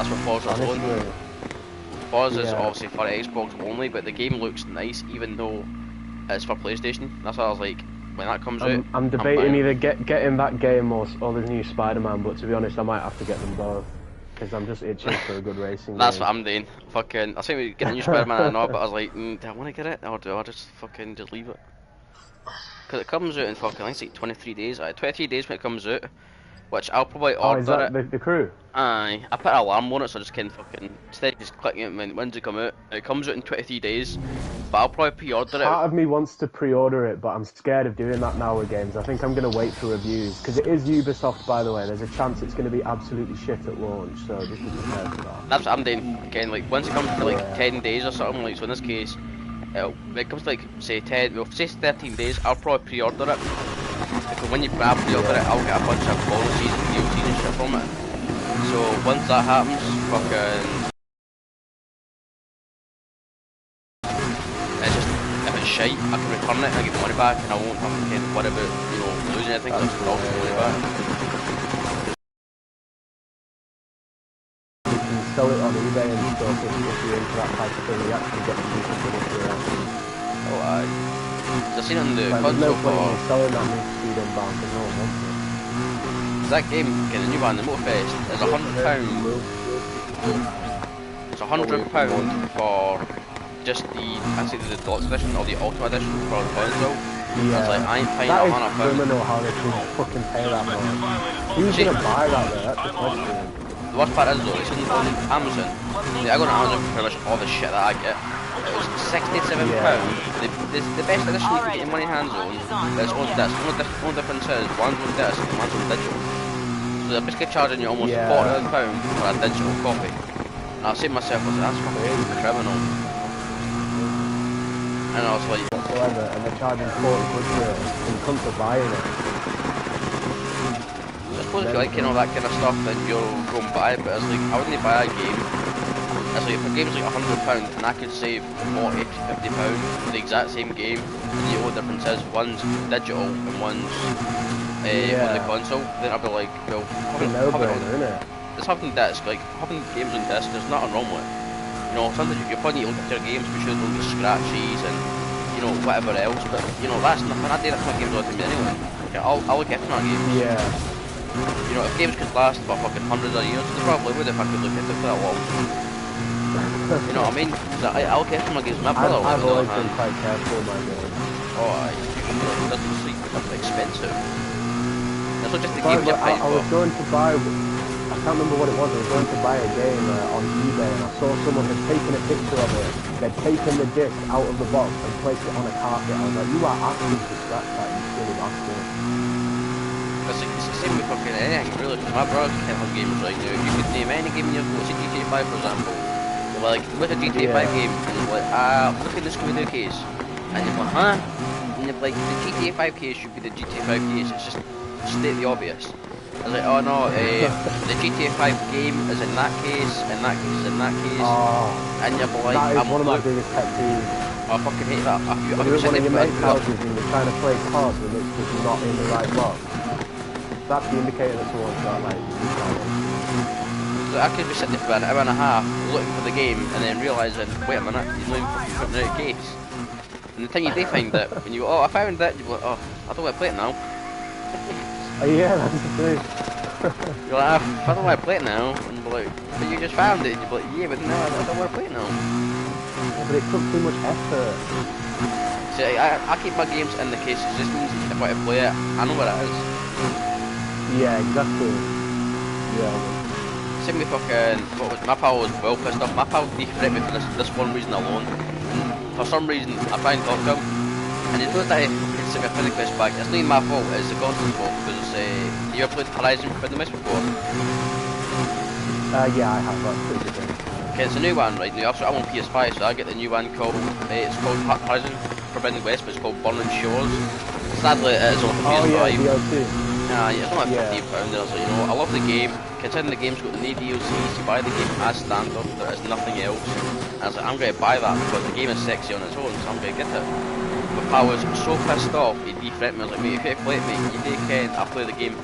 That's what Forza's on. Honestly, Forza's yeah. obviously for Xbox only, but the game looks nice even though it's for PlayStation. That's why I was like, when that comes out, I'm debating buying it. either getting that game or the new Spider-Man, but to be honest, I might have to get them both because I'm just itching for a good racing That's game. what I'm doing. Fucking, I think we get a new Spider-Man and all, but I was like, do I want to get it or do I just fucking just leave it? Because it comes out in fucking, I think it's like 23 days. 23 days when it comes out, which I'll probably Oh, is order that it. the crew? Aye, I put an alarm on it so I just can fucking, instead of just clicking it when it come out. It comes out in 23 days, but I'll probably pre-order it. Part of me wants to pre-order it, but I'm scared of doing that now with games. I think I'm going to wait for reviews because it is Ubisoft, by the way. There's a chance it's going to be absolutely shit at launch, so just be prepared for that. That's what I'm doing. Again, like once it comes to like 10 days or something, like so in this case, when it comes to like say 10, well say 13 days, I'll probably pre-order it. Because when you pre-order it, I'll get a bunch of bonuses and DLCs and shit from it. So once that happens, fucking, it's just if it's shite, I can return it and I get the money back, and I won't have to worry about losing anything. So I can also money back. Sell it on eBay and stuff if you're into that type of thing. You actually get the people for it. Oh, aye. I've seen it on the Like, there's no console point for in selling that new speed inbound because no one wants it. that game, getting a new one, the Motorfest, is £100. It's £100 for just the, I say the deluxe edition or the ultimate edition for the console. Yeah. I was like, I ain't paying that £100. is criminal how they can fucking pay that much. Who's gonna buy that though? That's the question. The worst part is though, it's on Amazon. I go on Amazon for pretty much all the shit that I get. It was £67. Yeah. The best edition you can get your money hands on is on disc. The only difference is one's on disc and one's on digital. So they're basically charging you almost £40 for a digital copy. And I said to myself, that's fucking criminal. And I was like, whatsoever, and they're charging 40 quid for it and come to buying it. I suppose if you like that kind of stuff, then you'll go and buy it, but it's like, I wouldn't buy a game. It's like, if a game's like £100 and I could save 40 to £50 for the exact same game, and the only difference is one's digital and one's on the console, then I'd be like, well, it's having disc, like, having games on disc, there's nothing wrong with it. You know, sometimes you're putting your own games, we should don't get scratches and, whatever else, but, that's nothing. I do that kind of games all the time anyway. Okay, I'll get to that game. Yeah. If games could last for fucking hundreds of years, they probably would if I could look at it for that long. You know what I mean? I'll get to my games. My brother I've always been quite careful with my games. Oh, it doesn't sleep, it's expensive. It's not just the games I was going to buy, I can't remember what it was, I was going to buy a game on eBay and I saw someone had taken a picture of it. They'd taken the disc out of the box and placed it on a carpet. I was like, you are asking to scratch that, you silly bastard. It's the same with fucking anything, really. My brother can't have games right now. You could name any game in your phone, say GTA 5 for example. You're like, look at GTA 5 game, and you're like, look at the Scooby-Doo case. And you're like, huh? And you're like, the GTA 5 case should be the GTA 5 case, it's just state the obvious. I was like, oh no, the GTA 5 game is in that case, in that case, in that case. And you're like, that is one of my biggest pet peeves. I fucking hate that. You're at one of your mate's houses and you're trying to play cards and it's just not in the right box. That's the indicator that someone's got like. So I could be sitting there for an hour and a half looking for the game and then realising, wait a minute, he's not even fucking putting it out of case. And the thing you do find it, when you go, oh I found it, you're like, oh, I don't want to play it now. Yeah, that's the thing. You're like, I don't want to play it now, and you're like, but you just found it, and you're like, yeah, but no, I don't want to play it now. Yeah, but it took too much effort. See, I keep my games in the cases, just means if I want to play it, I know where it is. Yeah, exactly. Yeah. Same with fucking, my pal was well pissed off. My pal defriended me for this one reason alone. And for some reason, I try and talk to him, and he knows that he sent me a friend request back. It's not even my fault, it's the console's fault, because you ever played Horizon Forbidden West before? Yeah, I have, that's pretty good. Okay, it's a new one right now. I'm on PS5, so I get the new one called, it's called Horizon Forbidden West, but it's called Burning Shores. Sadly, it is on PS5. Oh yeah, DLC. It's only like £15, and I was like, I love the game. Considering the game's got no DLCs, you buy the game as standard, there is nothing else. And I was like, I'm going to buy that because the game is sexy on its own, so I'm going to get it. But I was so pissed off, he defriended me. I was like, mate, if you play it, mate, you do can, I'll play the game.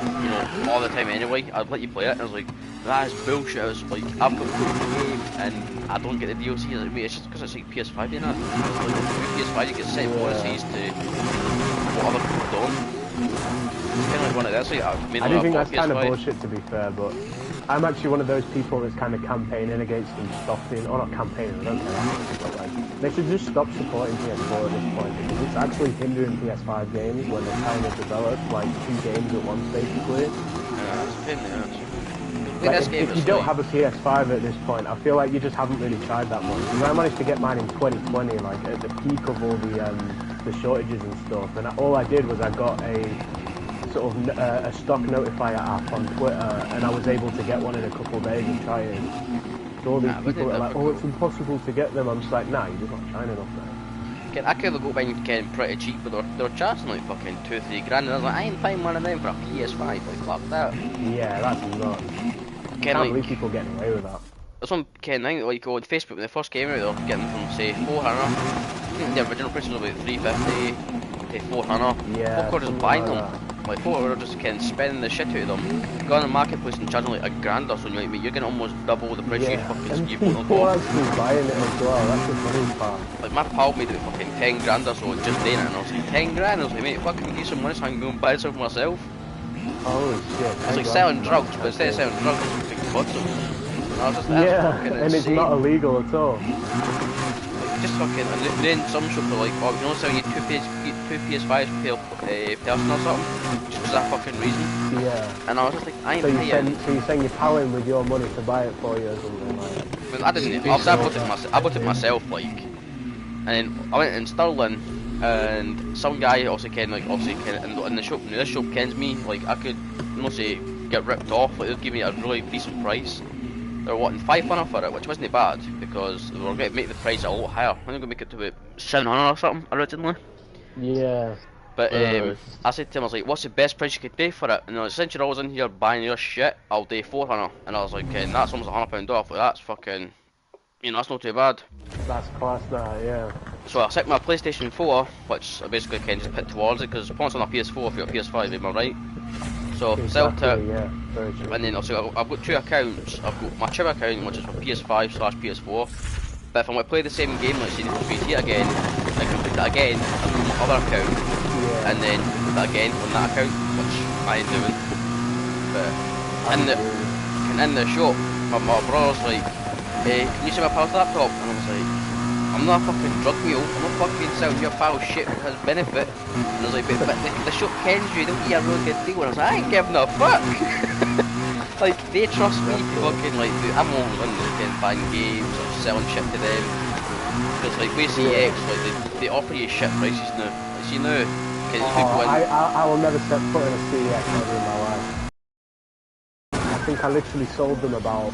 you know, all the time anyway. I'd let you play it, and I was like, that is bullshit. I was like, I've got the game, and I don't get the DLC. I was like, wait, it's just because it's like PS5, you know? With PS5, you get set bonuses to what other people don't. It's kind of like one of those. Like, I do think that's kind of bullshit, to be fair, but I'm actually one of those people that's kind of campaigning against them stopping, or not campaigning, I don't care, but like, they should just stop supporting PS4 at this point, because it's actually hindering PS5 games when they're trying to develop like 2 games at once, basically. Yeah, it's a pain in the ass. Like, if you don't have a PS5 at this point, I feel like you just haven't really tried that much. Because I managed to get mine in 2020, like at the peak of all the shortages and stuff, and all I did was I got a sort of a stock notifier app on Twitter, and I was able to get one in a couple of days and try it. So all these people are like, oh, it's impossible to get them. I'm just like, nah, you're just not trying enough now. I could go buying pretty cheap, but they're charging like fucking 2-3 grand, and I was like, I ain't buying one of them for a PS5, like fuck that. Yeah, that's nuts. I can't believe people getting away with that. That's one thing, like on Facebook when they first came out, they were getting from say 400. I think the original price was about 350 to 400. Yeah. Folk were just buying them. Like folk were just spending the shit out of them. Go on the marketplace and charging like a grand or something. Like, you're getting almost double the price you fucking you put on people actually buying it as well. That's the funny part. Like my pal made it fucking 10 grand or so just doing it, and I was like 10 grand. I was like, mate, fucking give me some money so I can go and buy something myself. Holy shit. It's like selling drugs, but instead of selling drugs, it's like bottles. And I was just, and it's not illegal at all. Like, just fucking, and then some shops are like, oh, you know, selling you two PS5s per person or something, just for that fucking reason. Yeah. And I was just like, I ain't paying. So you're saying you're powering with your money to buy it for you or something like that? But I didn't. I bought it myself, like, and then I went in Stirling. And some guy also ken, like, in the shop, this shop kens me, like, I could, you know, say, get ripped off, like, they'd give me a really decent price. They were wanting 500 for it, which wasn't bad, because they were going to make the price a lot higher. I think they're going to make it to about 700 or something, originally. Yeah. But, I said to him, I was like, what's the best price you could do for it? And like, since you're always in here buying your shit, I'll do 400. And I was like, that's almost £100 off, like, that's fucking, you know, that's not too bad. That's class, that, yeah. So I set my PlayStation 4, which I basically can just put towards it, because once on a PS4 if you're a PS5, am I right? So Exactly, sell it, yeah, very true. and then also I've got 2 accounts. I've got my Chip account, which is for PS5/PS4. But if I want to play the same game, like say Need for Speed Heat again, I can put that again on my other account, and then put that again on that account, which I ain't doing. But in the shop, my brother's like, can you see my pal's laptop? And I was like, I'm not a fucking drug mule, I'm not fucking selling your pal shit for his benefit. And I was like, but the shop kens you, they'll give you a really good deal. And I was like, I ain't giving a fuck. Like, they trust me to fucking, like, I'm only on the buying games or selling shit to them. Because, like, with CX, like, they offer you shit prices now. Like, you know, can you go in? I will never step foot in a CX ever in my life. I think I literally sold them about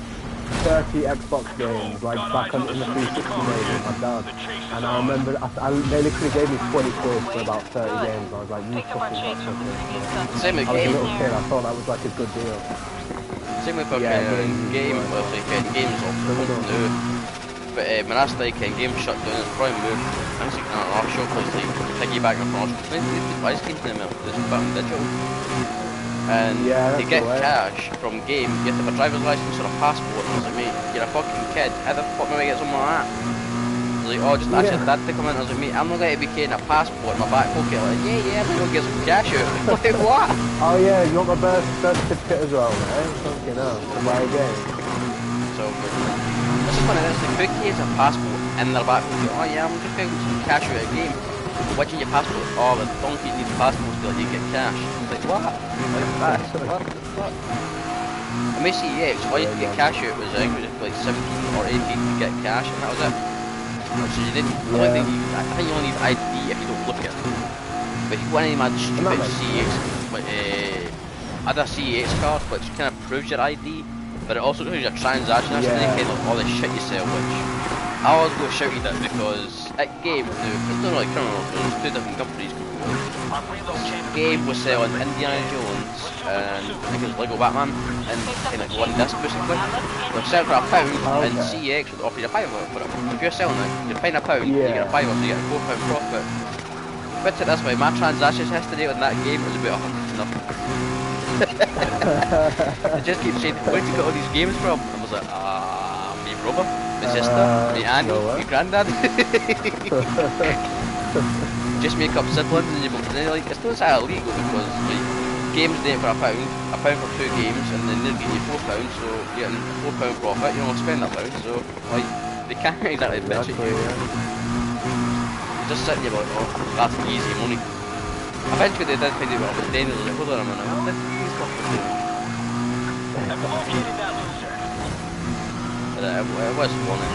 30 Xbox games, like back on in the 360 days with my dad. And I remember they literally gave me 20 quid for about 30 games. And I was like, you fucking got something. Same with I was a little kid, I thought that was like a good deal. Same with fucking game, well, like, games off new. But when I started games shut down, it's probably moved. I think it's like our shop was like piggybacking from our shop. Why is Keith in the middle? This button digital. And to get cash from game, you have to have a driver's license or a passport. And I was like, mate, you're a fucking kid. How the fuck am I going to get something like that? I was like, oh, just ask your dad to come in. I was like, mate, I'm not going to be carrying a passport in my back pocket. Like, yeah, I'm going to get some cash out. Like, what? Oh yeah, you want my birth certificate as well, right? Fucking hell, to buy a game. So, this is one of those, like, who carries a passport in their back pocket? Oh yeah, I'm just going to get some cash out of a game. What's in your passport? Oh, the donkey needs passports to let you get cash. Like, what? Like that? What the fuck? I may see, all you could get cash out was, I think it was like 17 or 18 to get cash, and that was it. So you didn't, I think you only need ID if you don't look at it. But if you want any mad stupid CEX, like, I had a CEX card which kind of proves your ID, but it also shows your transaction history, and kind of all the shit you sell, which I always go shouted at because at Game, it's not like criminal, there's 2 different companies. Game was selling Indiana Jones and I think it was Lego Batman in kind of one disc basically. They're selling for £1 and CEX would offer you a £5 for it. If you're selling it, you're paying £1, you get a £5, so you get a £4 profit. Put it this way, my transaction history on that game was about 100 and nothing. They just keep saying, where'd you get all these games from? And I was like, me brother, my sister, me auntie, no way. my granddad. Just make up siblings and you're like, it's not that illegal because like, games there for £1 for 2 games, and then they're getting you £4, so you're getting £4 profit, you know, spend that £1, so like, they can't exactly bitch at you. You're just sitting there like, oh, that's easy money. Eventually they did find out what I was doing, they were like, hold on a minute, what the f*** is fucking doing? But it was funny.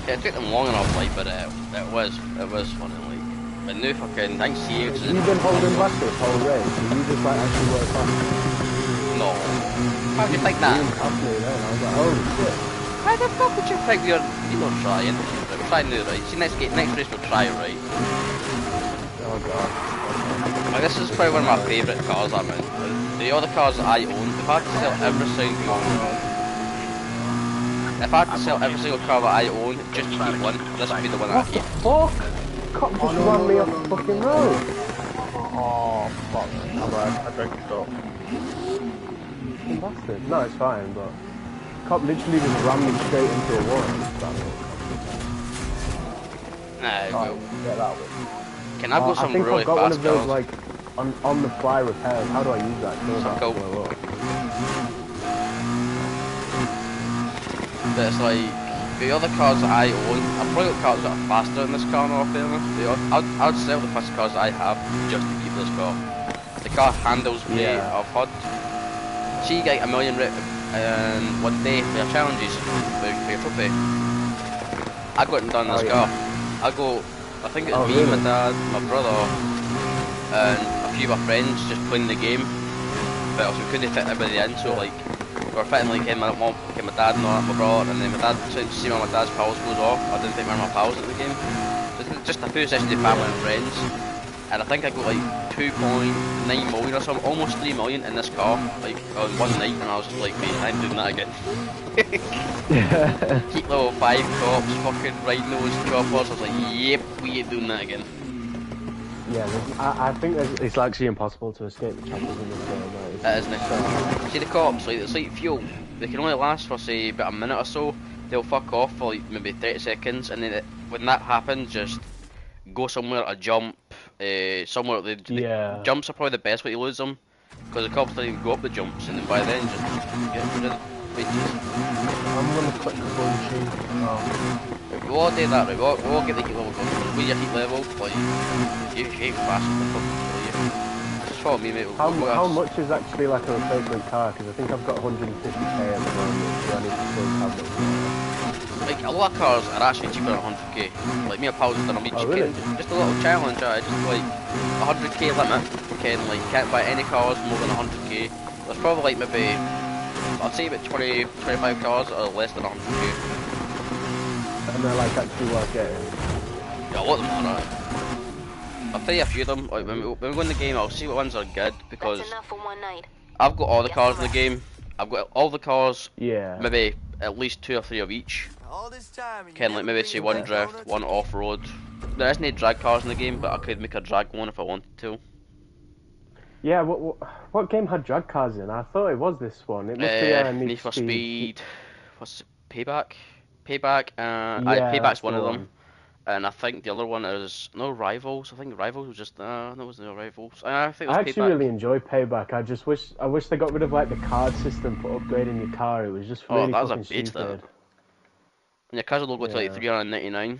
Yeah, it took them long enough, like, but it was funny, like. But no fucking, I see it. You've been holding back this whole race, and you just like actually work on it. No. How do you think that? You passed me then, I was like, holy shit. How the fuck would you think you're not trying? We're trying to, right? See, next race we'll try, right? Oh god. Like, this is probably one of my favourite cars I'm in. The other cars that I own, if I had to sell every single car that I own just to keep one, this would be the one that I keep. Fuck! Cop just ran me off the fucking road. Oh fuck. Alright, I drank it up. Fucking bastard. No, it's fine, but cop literally just ran me straight into a wall. Nah, get that one. Can I go some really I've got fast one of those cars? like on the fly repairs. How do I use that? So cool. But it's like, the other cars that I own, I've probably got cars that are faster than this car in all fairness. I'd sell the fast cars that I have just to keep this car. The car handles me, I've had. See you get a million and one day for your challenges, for your trophy. I got it done in this car. I think it was me, really? my dad, my brother, and a few of my friends just playing the game. But also we couldn't fit everybody in, so like, we were fitting like my mom, my dad and all that, my brother, and then my dad, to see one of my dad's pals goes off, I didn't think one of my pals at the game. So just a few sessions of family and friends, and I think I got like 2.9 million or something, almost 3 million in this car, like on one night, and I was just like, mate, I ain't doing that again. Keep level 5 cops, fucking rhinos, choppers, I was like, yep, we ain't doing that again. Yeah, I think it's actually impossible to escape the choppers in this game. It is, Nick. See the cops, like, it's like fuel. They can only last for, say, about a minute or so. They'll fuck off for like maybe 30 seconds, and then when that happens, just go somewhere, a jump, somewhere. The jumps are probably the best way to lose them, because the cops don't even go up the jumps, and then by then just get rid of bitches. I'm gonna click the bungee. We all do that, right? We all get the heat level going. With your heat level, like, you hate fast with the fucking just follow me, mate. How much is actually like a replacement car? Because I think I've got 150k at the moment, so I need to still have it. Like, a lot of cars are actually cheaper than 100k. Like, me and pals have done a meet really? just a little challenge, just like 100k limit. Can't buy any cars more than 100k. There's probably like maybe, I'd say about 25 cars that are less than 100k. And they're like actually worth getting. Yeah, a lot of them are, right? I'll tell you a few of them. Like, when we go in the game, I'll see what ones are good, because That's enough for one night. I've got all the cars in the game. I've got all the cars, yeah, maybe at least 2 or 3 of each. Can like maybe say one drift, one off-road. There isn't any drag cars in the game, but I could make a drag one if I wanted to. Yeah, what game had drag cars in? I thought it was this one. It must be Need for Speed. What's it? Payback? Payback. Payback's one of them. And I think the other one is no Rivals. I think Rivals was just no, it wasn't no Rivals. I think it was I actually Payback. really enjoy Payback. I wish they got rid of like the card system for upgrading your car. It was just really fucking stupid. And your cars will go to like $399.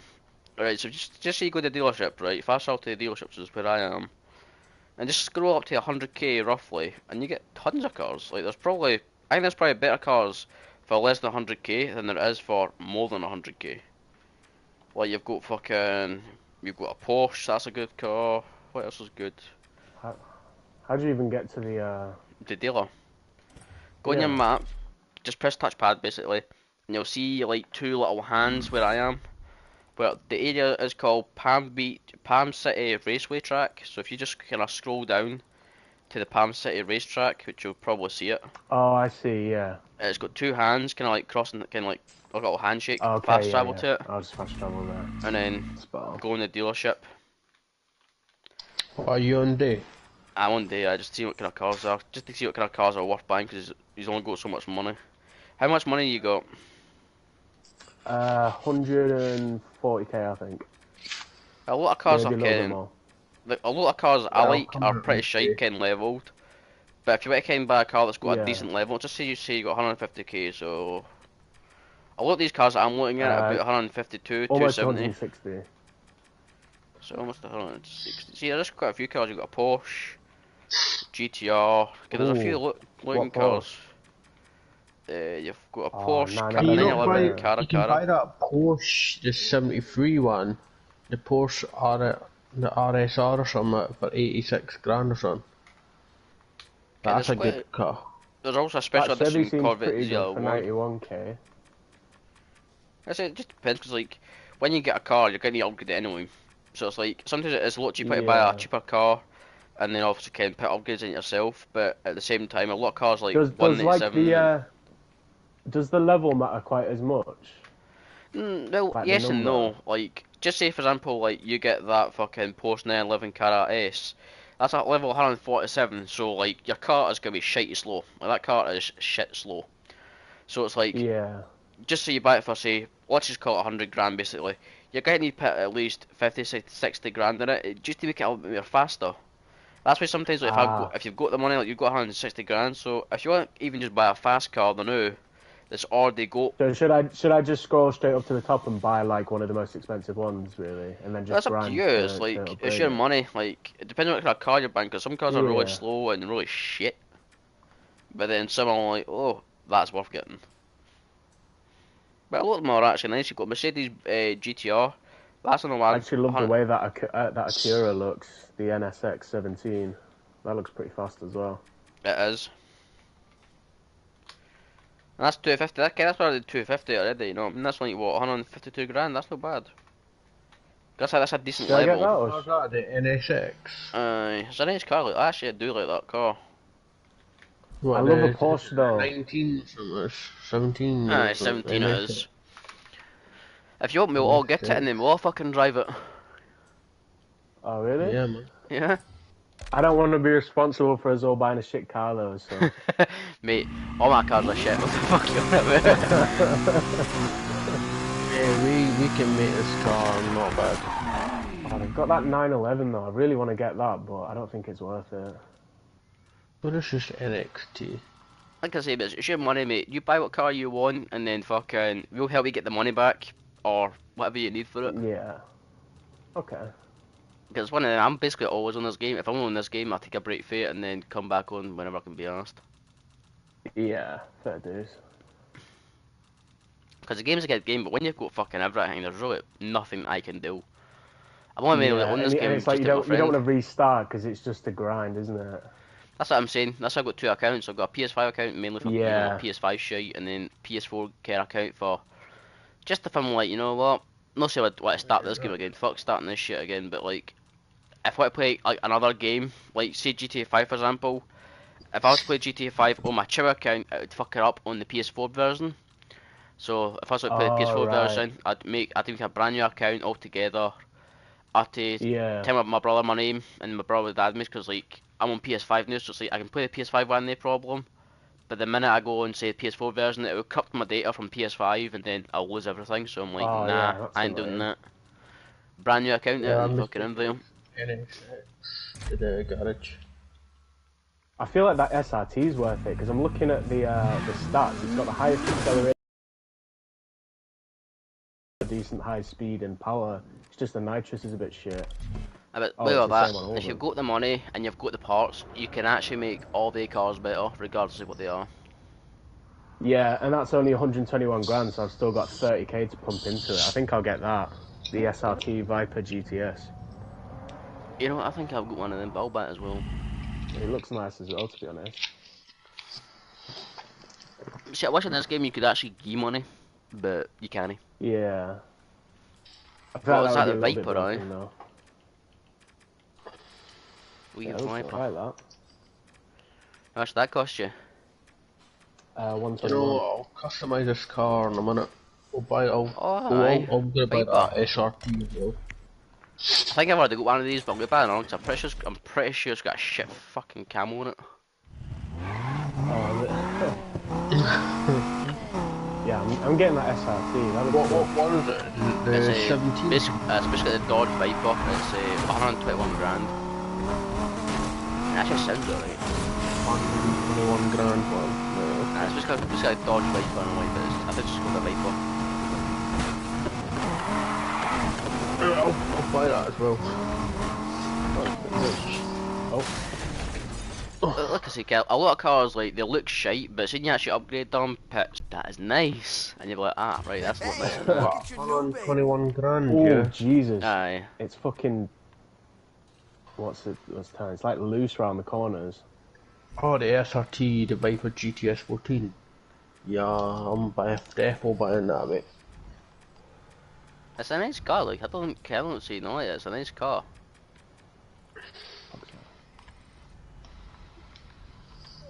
Alright, so just say you go to the dealership, right? Fast travel to the dealerships is where I am, and just scroll up to 100k roughly, and you get tons of cars. Like I think there's probably better cars for less than 100k than there is for more than 100k. Like you've got a Porsche, that's a good car. What else is good? How do you even get to the dealer? Go on your map, just press touchpad basically, and you'll see like 2 little hands where I am. Well, the area is called Palm City Raceway Track. So if you just kind of scroll down to the Palm City Racetrack, which you'll probably see it. Oh, I see. Yeah. It's got 2 hands, kind of like crossing, kind of like a little handshake. Okay, fast travel to it. I'll just fast travel there. And then go in the dealership. What are you on D? One day I just see what kind of cars are, just to see what kind of cars are worth buying, because he's only got so much money. How much money you got? 140k, I think. A lot of cars are Maybe a little bit getting, more. like, a lot of cars I Well, like are pretty shite, 150. kind leveled. But if you want to kind of buy a car that's got a Yeah. decent level, just say you got 150k, so a lot of these cars that I'm looking at are about 152, Almost 270. 160. So almost 160. See, there's quite a few cars. You've got a Porsche, GTR. Okay, there's a few Ooh, looking what cars. You've got a Oh, Porsche, 911. Can you not 911 buy? Cara You can buy Cara. that Porsche, the 73 one, the Porsche the RSR or something for 86 grand or something. Yeah, That's a good car. there's also a special That Chevy edition seems Corvette pretty good for ZL1. 91k. I say it just depends, because like when you get a car, you're going to upgrade it anyway. So it's like sometimes it's a lot cheaper to buy a Yeah. cheaper car, and then obviously can put upgrades in yourself. But at the same time, a lot of cars like Does like 187. does the level matter quite as much? Well, Like the yes and number? no. Like, just say for example, like you get that fucking Porsche 911 Carrera S. That's at level 147, so like your car is gonna be shitey slow. Like that car is shit slow. So it's like, Yeah. just say you buy it for say, let's just call it 100 grand basically. You're gonna need to put at least 50, 60 grand in it just to make it a little bit more faster. That's why sometimes like, if you've got the money, like you've got 160 grand. So if you want to even just buy a fast car, the new, that's already got. So should I just scroll straight up to the top and buy like one of the most expensive ones, really, and then just That's up to grind you. It's to like it's upgrade your it? money. Like it depends on what kind of car you're buying. Because some cars are really Yeah. slow and really shit, but then some are like, oh, that's worth getting. But a lot of them are actually nice. You've got Mercedes GTR. That's on the I one. actually love the way that that Acura looks. The NSX 17. That looks pretty fast as well. It is. And that's 250. That's already 250 already. You know, and that's like what 152 grand. That's not bad. That's a decent Should I get level. that? How's that, the NSX? It's a nice car. Like, actually, I do like that car. What, I love a Porsche though. 19 something, 17 Aye, or something, 17 it NSX. is. If you want, we'll all get it and then we'll all fucking drive it. Oh really? Yeah, man. Yeah. I don't want to be responsible for us all buying a shit car though. So. Mate, all my cars are shit. What the fuck you on about? Yeah, we can make this car not bad. Oh, they've got that 911 though. I really want to get that, but I don't think it's worth it. But it's just NXT. Like I say, it's your money, mate. You buy what car you want, and then fucking we'll help you get the money back, or whatever you need for it. Yeah. Okay. Because I'm basically always on this game. If I'm on this game, I take a break for it and then come back on whenever I can be asked. Yeah, fair dues. Because the game's a good game, but when you've got fucking everything, there's really nothing I can do. I'm only mainly on this and game it's just like to you get my don't want friend. to restart because it's just a grind, isn't it? That's what I'm saying. That's why I've got two accounts. I've got a PS5 account mainly for Yeah. PS5 shit, and then PS4 care account for just if I'm like, you know what? Not say I want to start this game again. Fuck starting this shit again. But like, if I want to play like another game, like say GTA 5 for example, if I was to play GTA 5 on my Chill account, it would fuck it up on the PS4 version. So if I was to play the PS4 right. version, I'd make a brand new account altogether. I'd Yeah. tell my brother my name and my brother would add me because like I'm on PS5 now, so it's like I can play the PS5 one no problem. But the minute I go and say PS4 version, it will corrupt my data from PS5 and then I'll lose everything. So I'm like, Oh, nah, yeah, that's I ain't doing annoying. that. Brand new account Yeah, and I'm fucking in there. NXX to the garage. I feel like that SRT's worth it because I'm looking at the stats. It's got the highest acceleration, decent high speed and power. It's just the nitrous is a bit shit. But Oh, with it's all the that, same on all if of you've them. got the money and you've got the parts, you can actually make all the cars better, regardless of what they are. Yeah, and that's only 121 grand, so I've still got 30k to pump into it. I think I'll get that. The SRT Viper GTS. You know what, I think I've got one of them, but I'll buy it as well. It looks nice as well, to be honest. See, I wish in this game you could actually give money, but you can't. Yeah. I What feel was like that, that the would be a little bit Viper, broken, though. We Yeah, get it looks Viper. alright, that. How much did that cost you? You 121. know, I'll customize this car in a minute. I'll Oh, aye. I'm gonna buy Viper. that SRT as well. I think I've already got one of these, but I'm going to buy another 'cause I'm pretty sure it's got a shit fucking camo on it. Oh, yeah, I'm getting that SRT. That looks good. What is it? It's The a 17? it's basically the Dodge Viper. It's 121 grand. It actually sounds alright. 121 grand one. No. It's basically a Dodge Viper and like, but I think it's just called a Viper. I'll buy that as well. Like I say, Kel, a lot of cars, like, they look shite, but when you actually upgrade them, pitch, that is nice. And you're like, ah, right, that's what this is. 121 grand, Oh, yeah. Jesus. Aye. It's fucking... What's time? It's like loose around the corners. Oh, the SRT, the Viper GTS 14. Yeah, I'm definitely buying that, mate. It's a nice car, like, I don't see no, it's a nice car.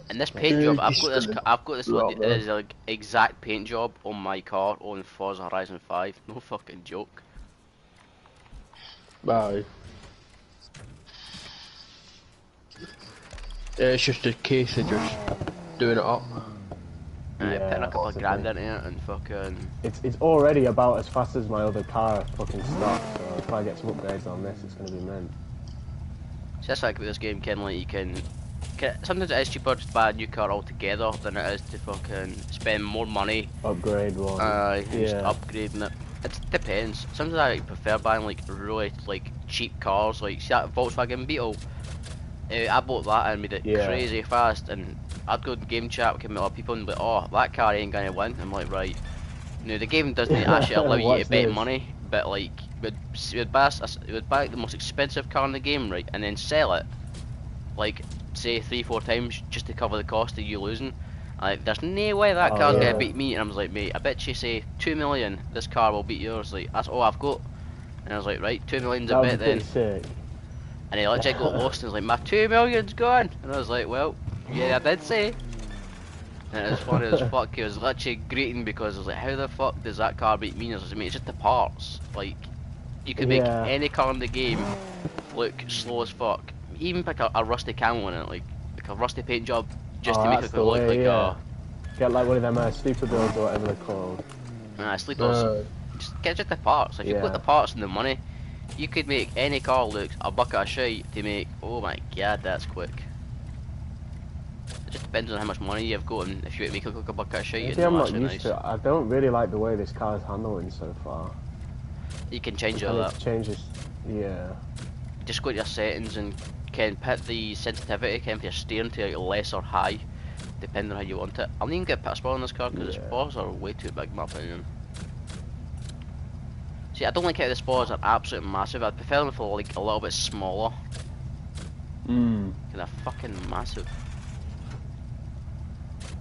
And this paint job, I've got this like exact paint job on my car on Forza Horizon 5. No fucking joke. Aye. It's just a case of just doing it up. Putting a couple of possibly. grand into it and fucking... It's already about as fast as my other car fucking stock, so if I get some upgrades on this, it's gonna be mint. So that's like with this game, Ken, like you can sometimes it is cheaper to buy a new car altogether than it is to fucking spend more money. Upgrade one. Just upgrading it. It depends. Sometimes I prefer buying like really like cheap cars, like see that Volkswagen Beetle. I bought that and made it crazy fast, and I'd go to game chat with a lot of people and be like, oh, that car ain't gonna win. I'm like, right. No, the game doesn't actually allow you to bet money, but like you would buy like, the most expensive car in the game, right, and then sell it, like say 3-4 times just to cover the cost of you losing. Like, there's no way that car's gonna beat me. And I was like, mate, I bet you say 2 million, this car will beat yours. Like, that's all I've got. And I was like, right, 2 million's a bet then. Sick. And he literally got lost and was like, my 2 million's gone. And I was like, well, yeah, I did say. And it was funny as fuck. He was literally greeting because I was like, how the fuck does that car beat me? And I was like, mate, it's just the parts. Like, you could make any car in the game look slow as fuck. Even pick a rusty camo on it, like a rusty paint job, just to make it look like get like one of them sleeper builds or whatever they're called. Sleepers. Just get just the parts. If you've got the parts and the money, you could make any car look a bucket of shite to make. Oh my god, that's quick. It just depends on how much money you've got, and if you make it look a bucket of shite, I'm not used to it. I don't really like the way this car's handling so far. You can change all that. Changes. Yeah. Just go to your settings and can put the sensitivity for your steering to like less or high, depending on how you want it. I'll even get put a spoiler in this car because the spoilers are way too big in my opinion. See, I don't like how the spoilers are absolutely massive. I'd prefer them for like a little bit smaller. They're fucking massive.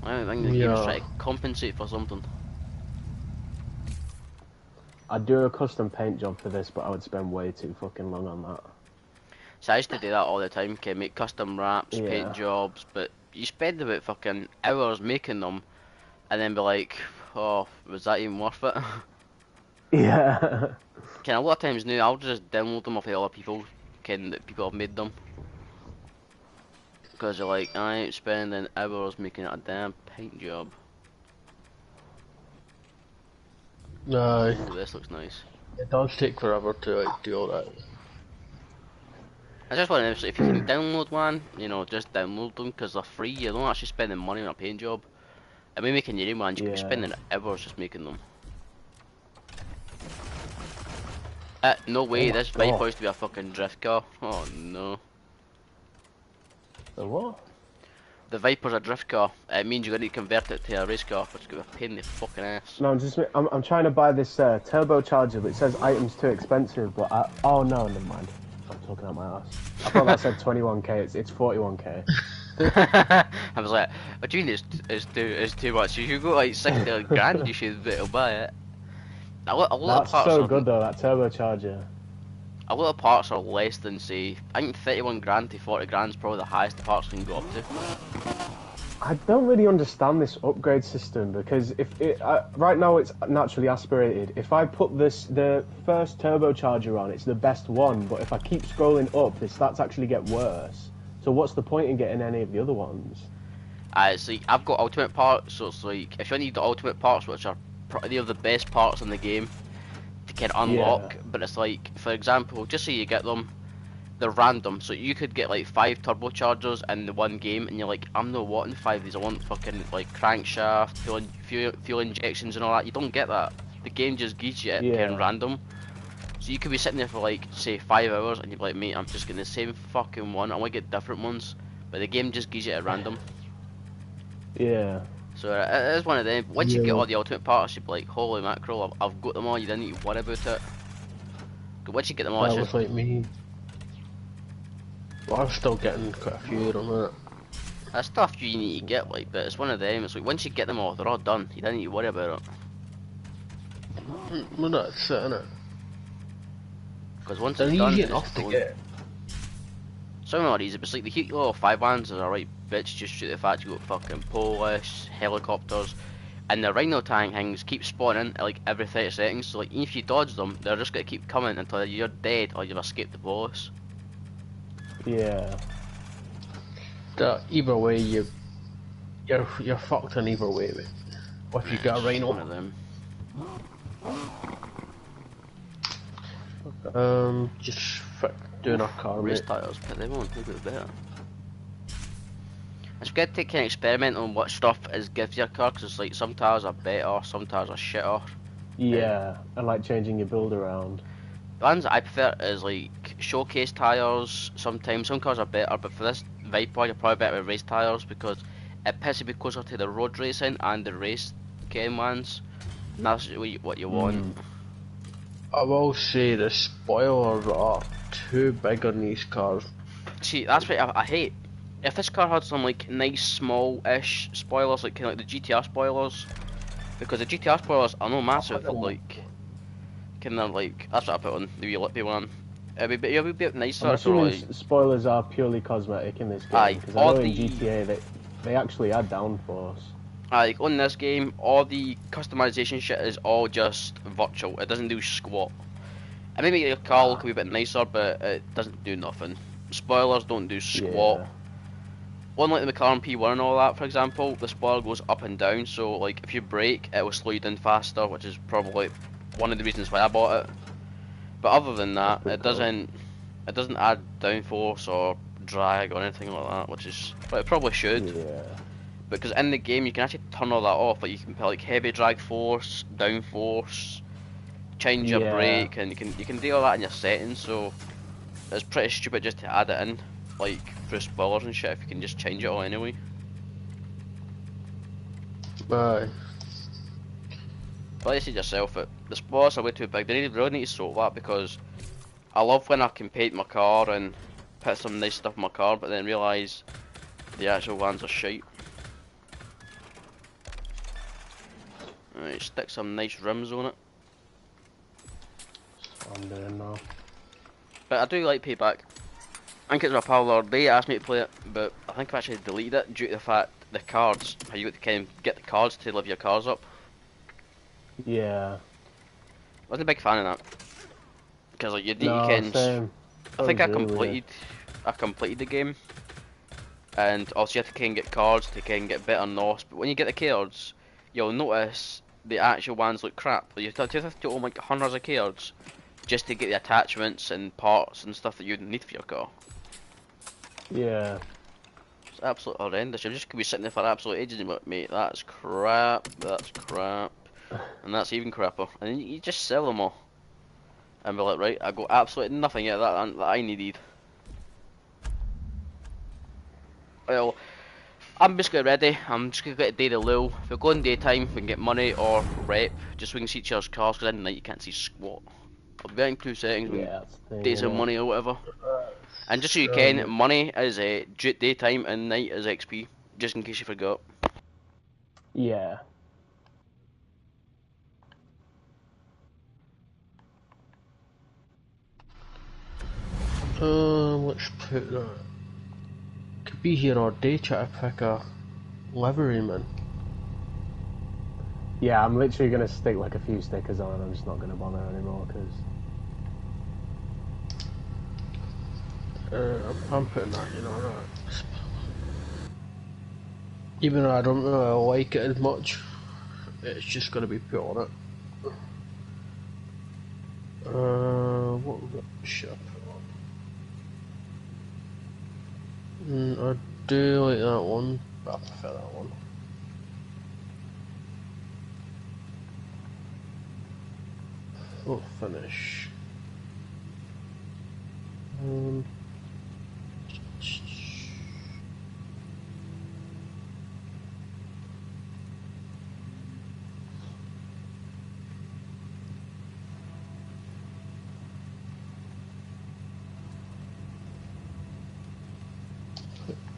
I think the game's trying to compensate for something. I'd do a custom paint job for this, but I would spend way too fucking long on that. So I used to do that all the time, can make custom wraps, paint jobs, but you spend about fucking hours making them, and then be like, oh, was that even worth it? Yeah. Can a lot of times now I'll just download them off the other people, that people have made them. Because they're like, I ain't spending hours making a damn paint job. No. Oh, this looks nice. It does take forever to like do all that. I just want to know, if you can download one, you know, just download them because they're free. You're not actually spending money on a paint job. I mean, making your own ones, you could be spending hours just making them. No way, this Viper used to be a fucking drift car. Oh no. The what? The Viper's a drift car. It means you're going to convert it to a race car, which is going to be a pain in the fucking ass. No, I'm trying to buy this turbocharger, but it says items too expensive. But oh no, never mind. I'm talking out my ass. I thought that said 21k. It's 41k. I was like, what do you mean it's too much? If you go like 60 grand, you should be able to buy it. A lot of parts so good though, that turbocharger. A lot of parts are less than, say, I think 31 grand to 40 grand is probably the highest the parts can go up to. I don't really understand this upgrade system because if it, right now it's naturally aspirated. If I put the first turbocharger on, it's the best one. But if I keep scrolling up, the stats actually get worse. So what's the point in getting any of the other ones? It's like, I've got ultimate parts, so it's like, if you need the ultimate parts, which are probably of the best parts in the game to can unlock, Yeah. but it's like, for example, just so you get them, they're random, so you could get like 5 turbochargers in the one game, and you're like, I'm not wanting 5 of these, I want fucking like crankshaft, fuel injections and all that. You don't get that. The game just gives you it kind Yeah. of random. So you could be sitting there for like, say 5 hours, and you're like, mate, I'm just getting the same fucking one, I want to get different ones, but the game just gives you it at random. Yeah. So it is one of them. Once you get Yeah. all the ultimate parts, you'll be like, holy mackerel, I've got them all, you didn't need to worry about it. But once you get them all, That it's was just, like me. Well, I'm still getting quite a few on that. it's stuff you need to get, like, but it's one of them. It's like, once you get them all, they're all done. You don't need to worry about it. Well, that's it, innit? Because once They're it's done, easy it's enough to done. get. Some of them are easy, but it's like the cute little 5 ones are right bitch just due to the fact you got fucking Polish, helicopters, and the Rhino tank things keep spawning at like every 30 seconds, so like even if you dodge them, they're just gonna keep coming until you're dead or you've escaped the boss. Yeah. Either way, you're fucked in either way, mate. Or if you get a It's one rhino. of them. Just doing a car, Race mate. tires, but they won't do it better. It's good to kind of experiment on what stuff is gives your car, because it's like some tires are better, some tires are shitter. Yeah. And like changing your build around. The ones that I prefer is like showcase tires. Sometimes some cars are better, but for this Viper, you're probably better with race tires because it pisses me closer to the road racing and the race game ones. And that's what you want. I will say the spoilers are too big on these cars. See, that's what I hate. If this car had some like nice small-ish spoilers, like kind of like the GTR spoilers, because the GTR spoilers are no massive, but like kind of like that's what I put on the wee lippy one. It'd be a bit nicer. I'm So assuming like, spoilers are purely cosmetic in this Aye, game because I all know in the- GTA they actually add downforce. like on this game, all the customization shit is all just virtual. It doesn't do squat. And maybe your car look a wee bit nicer, but it doesn't do nothing. Spoilers don't do squat. Yeah. Unlike the McLaren P1 and all that, for example, the spoiler goes up and down, so like if you brake, it will slow you down faster, which is probably one of the reasons why I bought it. But other than that, pretty it cool. doesn't add downforce or drag or anything like that, which is, but it probably should. Yeah. Because in the game you can actually turn all that off. Like you can put like heavy drag force, downforce, change your Yeah. brake, and you can do all that in your settings. So it's pretty stupid just to add it in, like through spoilers and shit. If you can just change it all anyway. Aye. But like you said yourself, the spoilers are way too big. They really need to sort that because I love when I can paint my car and put some nice stuff in my car, but then realise the actual ones are shite. Alright, stick some nice rims on it. That's what I'm doing now. But I do like Payback. I think it's my pal the other day asked me to play it, but I think I've actually deleted it due to the fact the cards, how you got to kind of get the cards to live your cars up. Yeah. Wasn't a big fan of that. Because like you No, can, same. I think I That was really weird. completed the game. And also you have to kind of get cards to kind of get better NOS, but when you get the cards, you'll notice the actual ones look crap. You have to own like hundreds of cards just to get the attachments and parts and stuff that you need for your car. Yeah. It's absolutely horrendous. You're just gonna be sitting there for absolute ages and be like, mate, that's crap, and that's even crapper. And then you just sell them all. And be like, right, I got absolutely nothing out of that I needed. Well, I'm basically ready. I'm just gonna get a day to Lou. If we go in daytime, we can get money or rep, just so we can see each other's cars, because in the night you can't see squat. I'll be in 2 settings, we Yeah, can that's the thing. days of innit? money or whatever. And just so you can, money is daytime and night is XP, just in case you forgot. Yeah. Let's put that. Could be here all day trying to pick a Liveryman. Yeah, I'm literally gonna stick like a few stickers on. I'm just not gonna bother anymore because. I'm putting that, you know, that. Even though I don't really like it as much, it's just gonna be put on it. What should I put on? I do like that one, but I prefer that one. Oh, finish.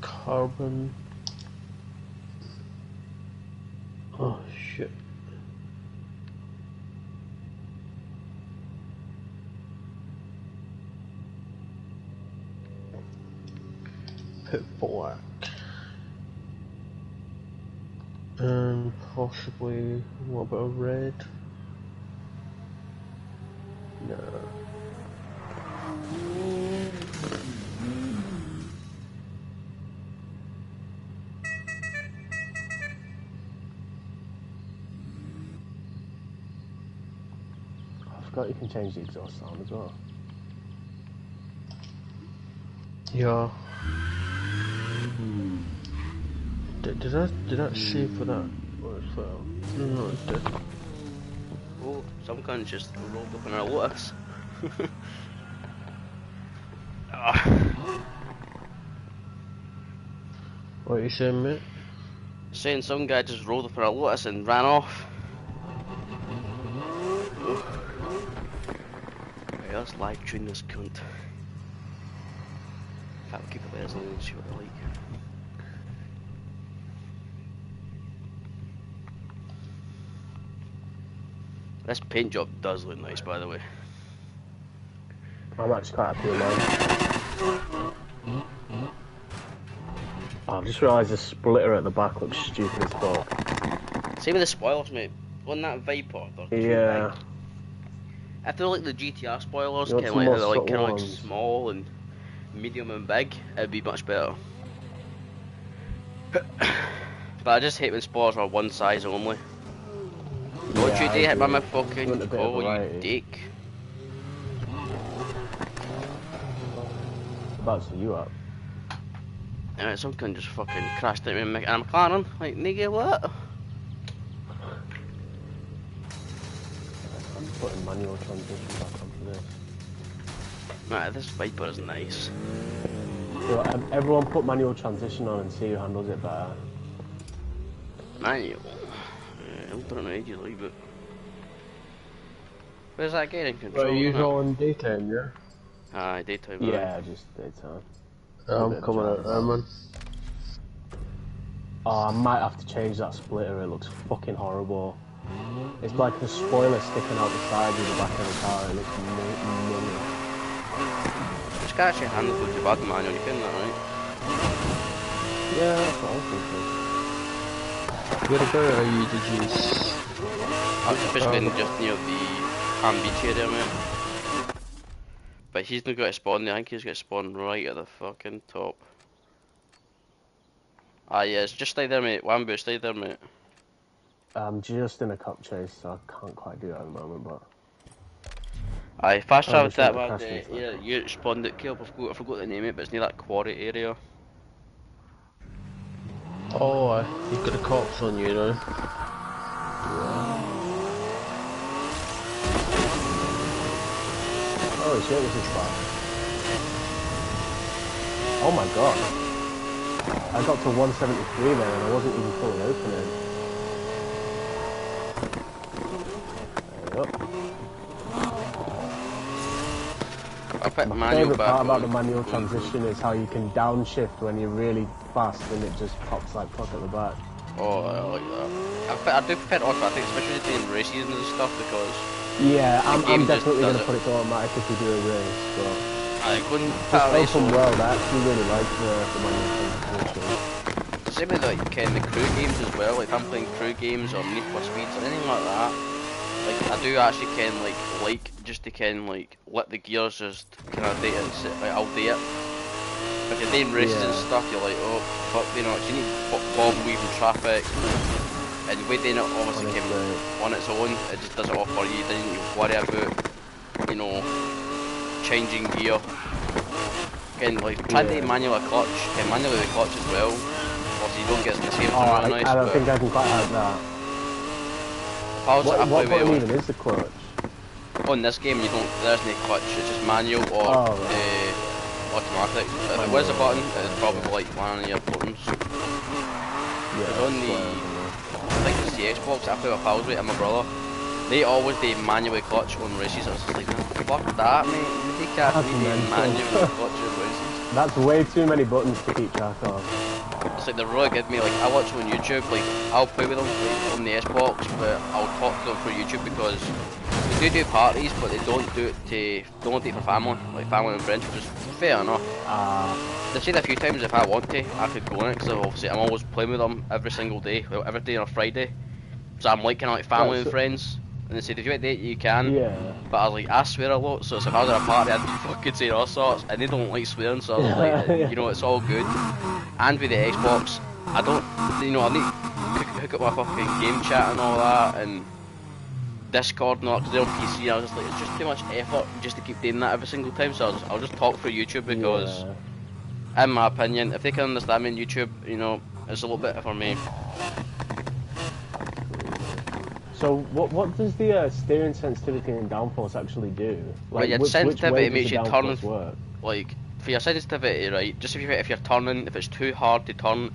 Carbon. Oh shit. Put black. And possibly a little bit of red. No. I forgot you can change the exhaust sound as well. Yeah. Did I save for that as well? No, it did. Oh, some guns just rolled up in our Lotus. What are you saying, mate? Saying some guy just rolled up in our Lotus and ran off. Right, let's live tune this cunt. I'll keep it there as long as you like. This paint job does look nice, by the way. I'm actually quite happy with mine. Oh, I've just realised the splitter at the back looks stupid as fuck. Same with the spoilers, mate. On that Viper, they're too Yeah. big. I feel like the GTR spoilers, You want kind of some like more they're like subtle kind of like ones? small and medium and big. It'd be much better. But I just hate when spoilers are one size only. Don't Yeah, you I dare hit by agree. my You want a fucking bit of call, you variety. dick. About to you up. Alright, some cunt just fucking crashed into me and I'm McLaren. Like, nigga, what? I'm putting manual transmission back onto this. Right, this Viper is nice. So, everyone put manual transition on and see who handles it better. Manual. Yeah, I'll put it in ages, like, but... Where's that getting control? Right, you isn't it? on daytime, yeah? Aye, daytime. Yeah, just daytime. I'm bit of coming out drive there, man. Oh, I might have to change that splitter. It looks fucking horrible. It's like the spoiler sticking out the side of the back of the car. It looks money. This guy actually handles with your bad manual, you couldn't that, right? Yeah, that's what I was thinking. Where about are you, did you... I'm suspicious just near the Ham Beach area, mate. But he's not got to spawn there, I think he's got to spawn right at the fucking top. Ah, yes, just stay there, mate. Wambu, stay there, mate. I'm just in a cop chase, so I can't quite do that at the moment, but... Aye, fast Oh, travel just that want bad, the crash race, yeah, you spawned at Kelp, I forgot the name of it, but it's near that quarry area. Oh, you've got the cops on you now. Holy shit, this is fun. Oh my god. I got to 173 there and I wasn't even fully opening. There we go. I put My manual favourite back part about on. the manual transition is how you can downshift when you're really fast and it just pops like fuck at the back. Oh, I like that. I do prefer auto, I think, especially doing races and stuff, because... Yeah, I'm game just definitely does going to it. put it to automatic if we do a race, but... I couldn't Just put a race open on. world, I actually really like the manual transition. same with like the crew games as well. Like if I'm playing crew games or Need for Speeds or anything like that, like I do actually like just to like let the gears just kind of date it. Like I'll do it. If you're doing races and stuff, you're like, oh fuck, you know, you need bob weaving traffic. And with doing it obviously came on its own, it just does it all for you. You don't need to worry about, you know, changing gear. Again, like trying to manual a clutch, manually the clutch as well. Obviously you don't get the same I nice. don't think I can quite have that. What button even is the clutch? On this game you don't, there's no clutch, it's just manual or automatic. If it was a button, it's probably like one of your buttons. Yeah, on the, I think it's the Xbox, I play with pals with and my brother. They always do manually clutch on races. I was just like, fuck that, mate. You can't be manually clutch on races. That's way too many buttons to keep track of. It's like they're really good, mate. Like I watch them on YouTube. Like I'll play with them like, on the Xbox, but I'll talk to them through YouTube because they do parties, but they don't do it for family, like family and friends, which is fair enough. They've said a few times if I want to, I could go on it because obviously I'm always playing with them every single day, well, every day on a Friday. So I'm like kind of like family and friends. And they said if you want to date you can, but I was like, I swear a lot, so if I was at a party I'd fucking say all sorts, and they don't like swearing, so I was like, you know, it's all good. And with the Xbox, I don't, you know, I need to hook up my fucking game chat and all that, and Discord and all that, because they're on PC, I was just like, it's just too much effort just to keep doing that every single time, so I'll just talk through YouTube because, in my opinion, if they can understand me on YouTube, you know, it's a little bit for me. So what does the steering sensitivity and downforce actually do? Like, your sensitivity makes you turn. Like for your sensitivity, right? Just if you're turning, if it's too hard to turn,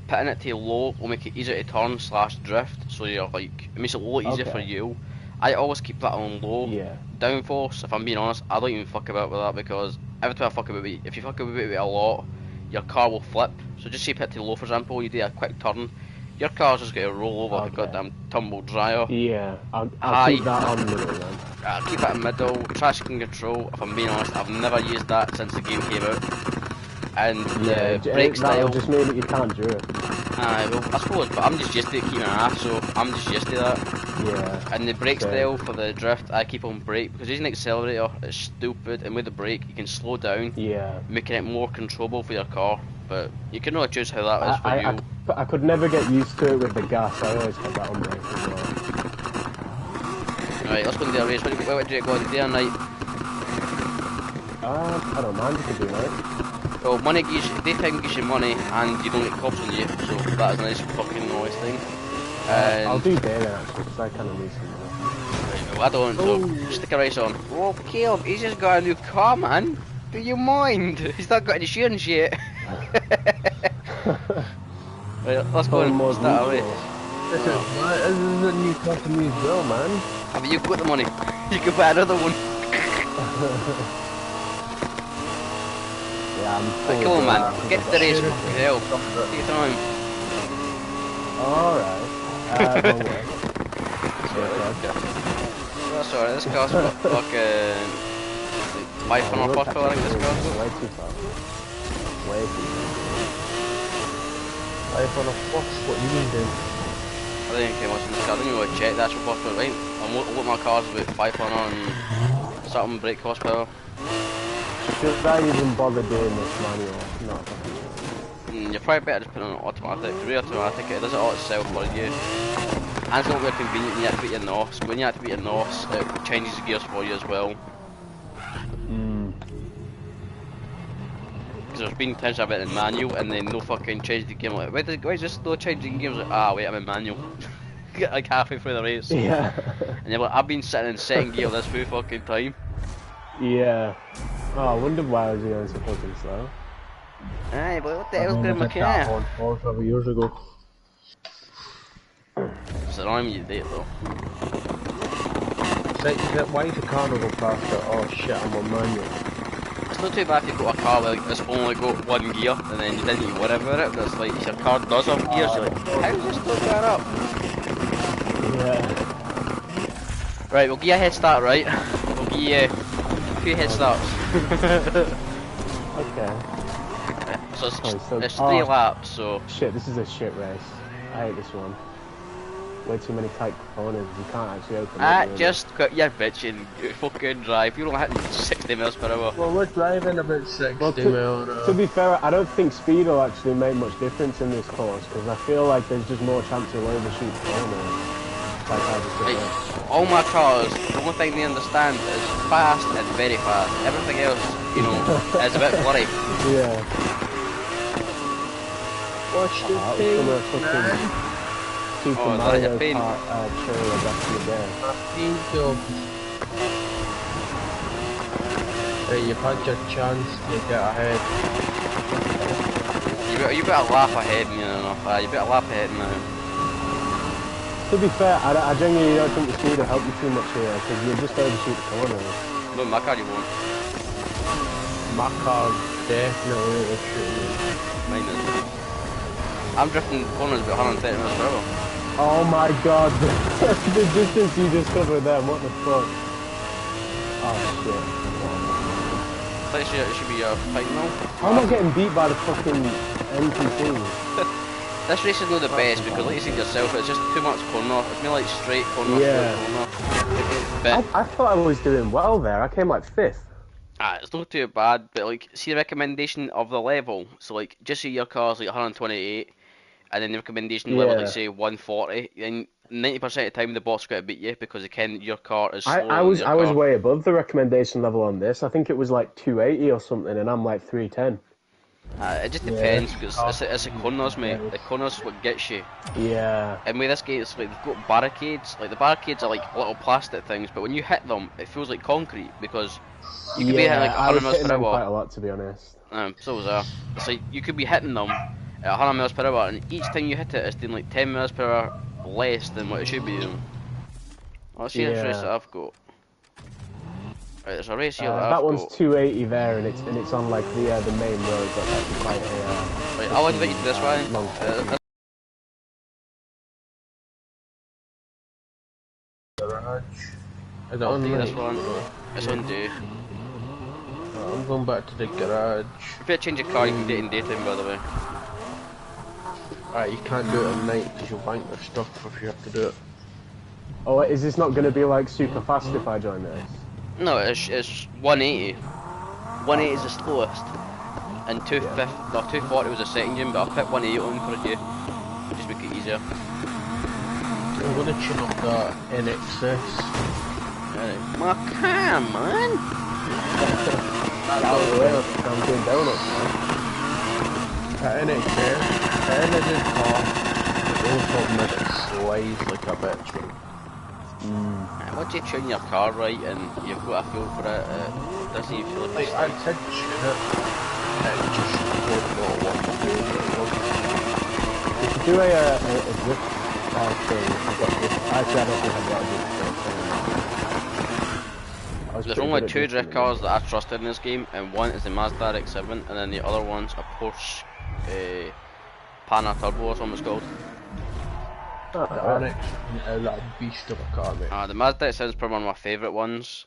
putting it to low will make it easier to turn / drift. So you're like, it makes it a lot easier for you. I always keep that on low. Downforce, if I'm being honest, I don't even fuck about with that because every time I fuck about it, if you fuck about it a lot, your car will flip. So just say put it to low, for example, you do a quick turn. Your car's just going to roll over like a goddamn tumble dryer. Yeah, I'll keep that on middle then. I'll keep it in middle. Traction control, if I'm being honest, I've never used that since the game came out. And the brake style... just mean that you can't drift. Well, I suppose, but I'm just used to it keeping an half, so I'm just used to that. Yeah. And the brake style for the drift, I keep on brake, because using an accelerator, it's stupid, and with the brake, you can slow down, making it more controllable for your car. But you can really choose how that is for you. I could never get used to it with the gas. I always had that on brake as well. Right, let's go and do a race. What do you go and do night? I don't mind if you do night. Well, money gives you, daytime gives you money, and you don't get cops on you, so that is a nice fucking nice thing. I'll do day then actually, because I kind of need some money. Right, well I don't, so stick a race on. Oh, Caleb, he's just got a new car, man. Do you mind? He's not got insurance yet. Right, let's go and start a race. This is a new car for me as well, man. Have you got the money? You can buy another one. Yeah, I'm right, come on, man. Get to the race. Fucking hell. Take your time. Alright. Don't worry. Sorry, this car's got fucking 500 horsepower, I think this car's got. Way too fast. Way too fast. 500 horsepower, what you mean, dude? I think it came much in this car. I didn't even really check the actual horsepower. Right, I'll look my car's about 500 and something brake horsepower. Should I even bother doing this manual? No. You're probably better just putting it on automatic. Really automatic, it does it all itself for you. And it's not very convenient when you have to put your NOS. When you have to put your NOS, it changes the gears for you as well. Because there's been times I've been in manual and then no fucking change the game. Like, why is this no changing gears? Like, wait, I'm in manual. Get like halfway through the race. Yeah. And you're like, I've been sitting in second gear this full fucking time. Yeah. Oh, I wonder why I was going so fucking slow. Aye, but what the hell's going on my car? 4 or 5 years ago. It's annoying when you date though. Why is the car not go faster? Oh shit, I'm on manual. It's not too bad if you've got a car where like, it's only got one gear and then you didn't even worry about it, but it's like if your car does have gears, you're like, how's this still going up? Yeah. Right, we'll give you a head start, right? We'll give you 2 head starts. Okay. So it's, Oh, so- it's 3 oh. laps, so... Shit, this is a shit race. I hate this one. Way too many tight corners. You can't actually open it. Really. Just quit your bitching, you fucking drive. You're only hitting 60 miles per hour. Well, we're driving about 60 Well, mile an to hour. be fair, I don't think speed will actually make much difference in this course because I feel like there's just more chance you'll overshoot corners. Like I just did Like, there. all my cars, the only thing they understand is fast and very fast. Everything else, you know, is a bit blurry. Yeah. Watch the That was thing, some of the fucking man. Super Oh, is that your Mario pain? Kart trailer back in the day. Fiend job. Right, you've had your chance to get ahead. You better laugh ahead, you know. You better laugh ahead now. To be fair, I genuinely don't think the speed will help you too much here because you'll just overshoot the corners. No, in my car you won't. My car definitely is shooting. Mine is. I'm drifting corners about 130 miles per hour. Oh my god, the distance you just covered there, what the fuck? Oh shit. I thought it should be your fight now. How am I getting beat by the fucking NPC? This race is not the best because, like you said yourself, it's just too much corner. It's more like straight corner, Yeah. straight corner. But I thought I was doing well there, I came like 5th. it's not too bad. But like, see the recommendation of the level. So like, just say your car's like 128, and then the recommendation level, like Yeah. say 140. Then 90% of the time the boss got to beat you because your car is slower I than was your I was car. way above the recommendation level on this. I think it was like 280 or something, and I'm like 310. It just Yeah. depends because it's the corners, mate. The corners is what gets you. Yeah. And with this game, it's like they've got barricades. Like the barricades are like little plastic things, but when you hit them, it feels like concrete because you could be hitting like I 100 was miles hitting per them quite hour. a lot, to be honest. So was I. It's like you could be hitting them at 100 miles per hour, and each time you hit it, it's doing like 10 miles per hour less than what it should be doing. Let's see this race Yeah. that I've got. Right, there's a race here that That I've one's got. 280 there, and it's on like the main road. That's actually quite a Right, I'll invite you to this one. long Garage. Is it I'll on do this night? one. It's on day. I'm going back to the garage. If you change your car, you can do it in daytime, by the way. Alright, you can't do it at night because you'll wank your stuff if you have to do it. Oh, is this not going to be like super fast if I join this? No, it's 180. 180 is the slowest. And 240 was the second gym, but I'll put 180 on for you. Just make it easier. I'm going to tune up that NXS. Alright. My car, man! Out of the way, I'm doing donuts now. That NXS, energy car, the only problem is it slides like a bitch. Once you tune your car right and you've got a feel for it, it doesn't even feel like Like, it's I did tune it, it just would not want to do You should do a drift thing. I've got this. Actually, I don't think I've got a drift thing. I was There's pretty only good at 2 drift drifting. cars that I trust in this game, and one is the Mazda RX-7, and then the other one's a Porsche Pana Turbo or something it's called. Oh, The alright. RX is a beast of a car, mate. The Mazda RX-7 is probably one of my favourite ones.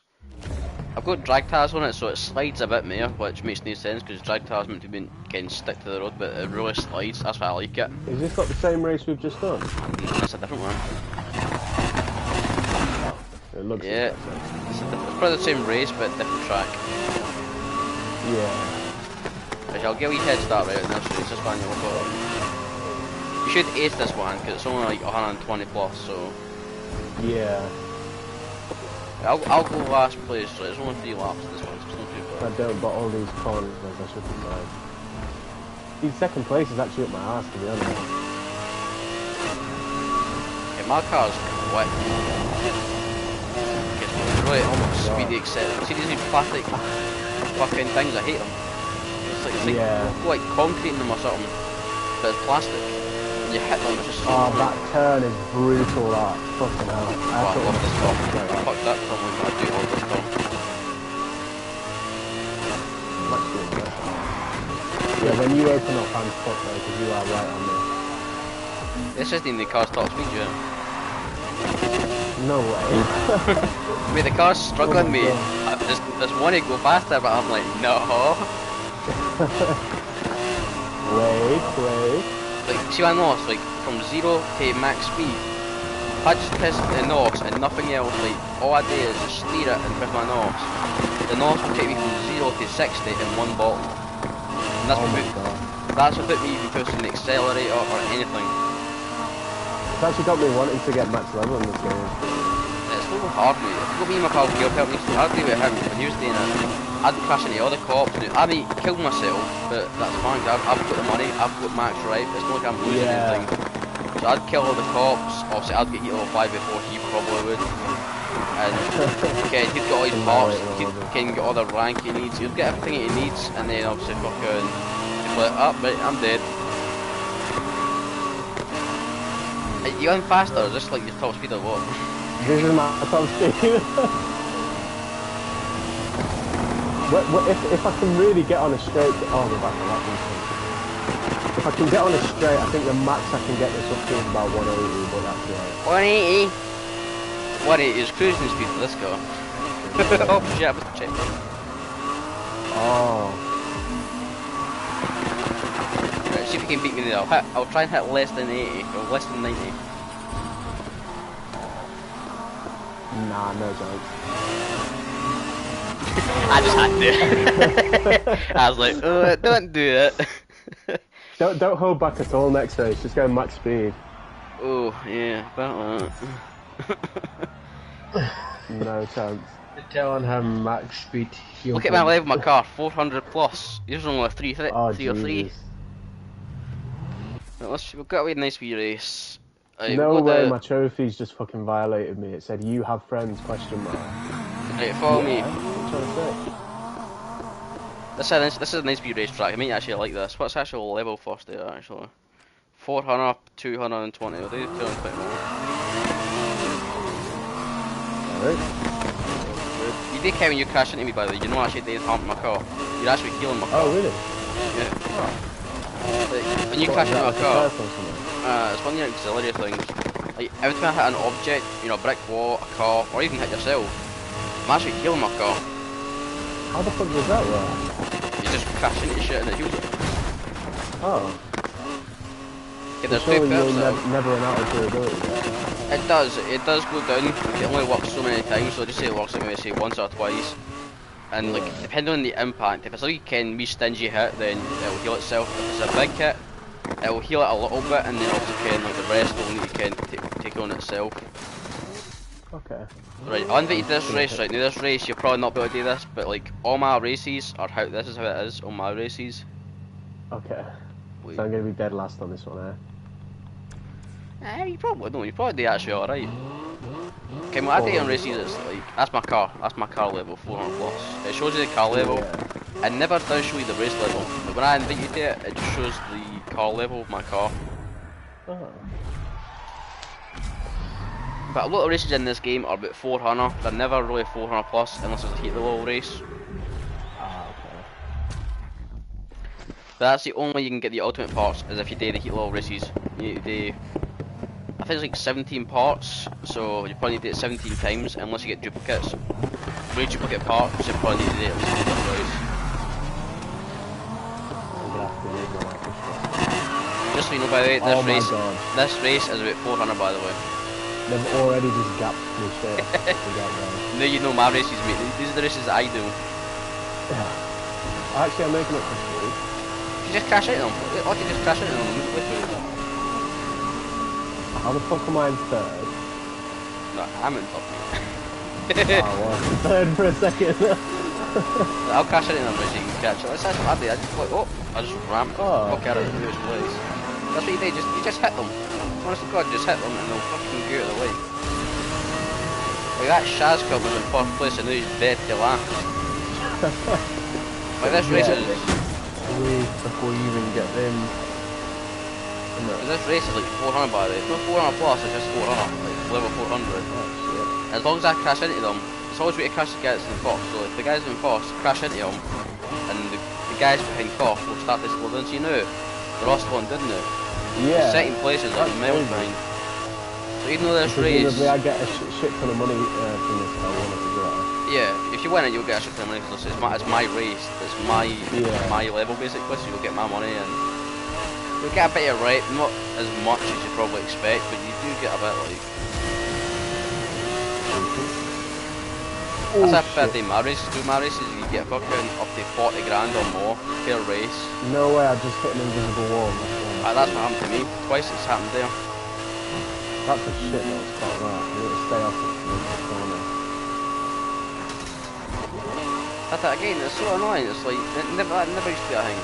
I've got drag tires on it, so it slides a bit more, which makes no sense because drag tires meant to be getting stick to the road, but it really slides. That's why I like it. Is this not the same race we've just done? It's a different one. It looks Yeah, like that. it's probably the same race, but different track. Yeah. Right, I'll give you a head start right now, so it's this one you'll go. You should ace this one because it's only like 120 plus, so Yeah. I'll go last place. So it's only 3 laps this one, so it's not too If bad. I don't bot all these corners, I should be fine. The second place is actually up my ass, to be honest. Yeah, my car's quick. It's really almost speedy except see these plastic fucking things. I hate them. It's like Yeah. like concrete in them or something, but it's plastic. When you hit them, it's just. Oh, that turn is brutal, that. Fucking hell. Oh, I love this car. I fucked up probably, but I do love this car. Yeah, when you open up, I'm fucked though, because you are right on me. This isn't even the car's top speed yet. No way. I mean, the car's struggling Oh my me. God. There's one to go faster, but I'm like, no. Wait. Like, see my NOS, like, from 0 to max speed. If I just press the NOS and nothing else, like, all I do is just steer it and press my NOS. The NOS will take me from 0 to 60 in one bottle. And Oh my god. that's without me even pushing the accelerator or anything. It's actually got me wanting to get max level in this game. It's so hard, mate. If you got me and my pal Gil help me, I'd agree with him when he was doing it. I'd be crashing into other cops. I might kill myself, but that's fine. I've got the money, I've got max right. It's not like I'm losing anything. So I'd kill all the cops. Obviously, I'd get heat level 5 before he probably would. And okay, he'd got all his parts. He can get all the rank he needs. He'll get everything he needs, and then obviously fucking like, oh, right, I'm dead. You going faster, or just like your top speed or what? This is my top speed. if I can really get on a straight, oh, we're back on that one. If I can get on a straight, I think the max I can get this up to is about 180, but that's right. 180? 180 is cruising speed for this car. Oh shit, I must check. Oh. Right, see if you can beat me there. I'll try and hit less than 80, or less than 90. Nah, no jokes. I just had to. I was like, oh, don't do it. Don't hold back at all next race, just go max speed. Oh, yeah, about that. No chance. You're telling him max speed. Look at my level of my car, 400 plus. Yours is only 3 Oh, 3 or 3. Jesus. Right, we've got away a nice wee race. No way, my trophies just fucking violated me. It said, you have friends, question mark. Right, follow me. What are you trying to say? This is a nice wee racetrack. I might actually like this. What's actual level first there, actually? 400, 220. We'll do 220 more. Alright. You did count when you crashed into me, by the way. You know actually did harm my car. You're actually healing my car. Oh, really? Yeah. Oh. Like, when you What, crash is into that my car, a curse or something? it's one of your auxiliary things. Like, every time I hit an object, you know, a brick wall, a car, or even hit yourself, I'm actually healing my car. How the fuck does that work? You just crash into shit and it heals it. Oh. Okay, there's Surely two you'll perks though. never run out of durability. It does go down. It only works so many times, so just say it works like maybe say once or twice. And like, depending on the impact, if it's like a wee stingy hit, then it'll heal itself. If it's a big hit, it'll heal it a little bit, and then also like the rest will need to take on itself. Okay. Right, I'll invite you to this race. Right, now this race you'll probably not be able to do this, but like all my races are how this is how it is on my races. Okay. Wait. So I'm gonna be dead last on this one, You probably don't. You probably do actually alright. Okay, what I do on races is like that's my car level 400 plus. It shows you the car level. Yeah. It never does show you the race level. But when I invite you to it, it just shows the car level of my car. Oh. But a lot of races in this game are about 400. They're never really 400 plus unless it's a heat level race. Ah, okay. But that's the only way you can get the ultimate parts is if you do the heat level races. You need to do, I think it's like 17 parts, so you probably need to do it 17 times unless you get duplicates. When you duplicate parts, you probably need to do it at least twice. I'm gonna have to leave my life this Just so you know, by the way, Oh my God. this race is about 400 by the way. They've already just gapped me straight off the gap down. Now you know my races, mate. These are the races that I do. Yeah. Actually, I'm making it for free. You just crash into them. Or you just crash into them and move away through them. How the fuck am I in third? No, I'm in top, mate. Oh, well, third for a second. I'll crash into them so you can catch it. That's what I did. I just like, oh, I just rammed. Oh. Fuck out of the nearest place. That's what you do. You just hit them. Honest to God, just hit them and they'll fucking go out of the way. Like that Shaz club was in fourth place and now he's dead to last. Like this race is... Way before you even get them. This race is like 400 by the way. It's not 400 plus, it's just 400. Like level 400. Oh, As long as I crash into them, it's always way to crash the guys in first. So if the guys in first crash into them, and the guys behind first will start to slow down. So you know, they're all slowing down now. yeah. The second place is like miles behind. So even though this race, Presumably I get a shit ton of money from this if I win it as well. yeah, if you win it, you'll get a shit ton of money because it's my race. It's my level basically, so you'll get my money and You get a bit of right, not as much as you probably expect, but you do get a bit like. That's a fair day my races. Do my races, you get fucking up to 40 grand or more per race. No way, I just hit an invisible wall. That's what happened to me. Twice it's happened there. That's a shit little spot, right? You need to stay off the corner. That's it again, it's so annoying. It's like, that never used to be a thing.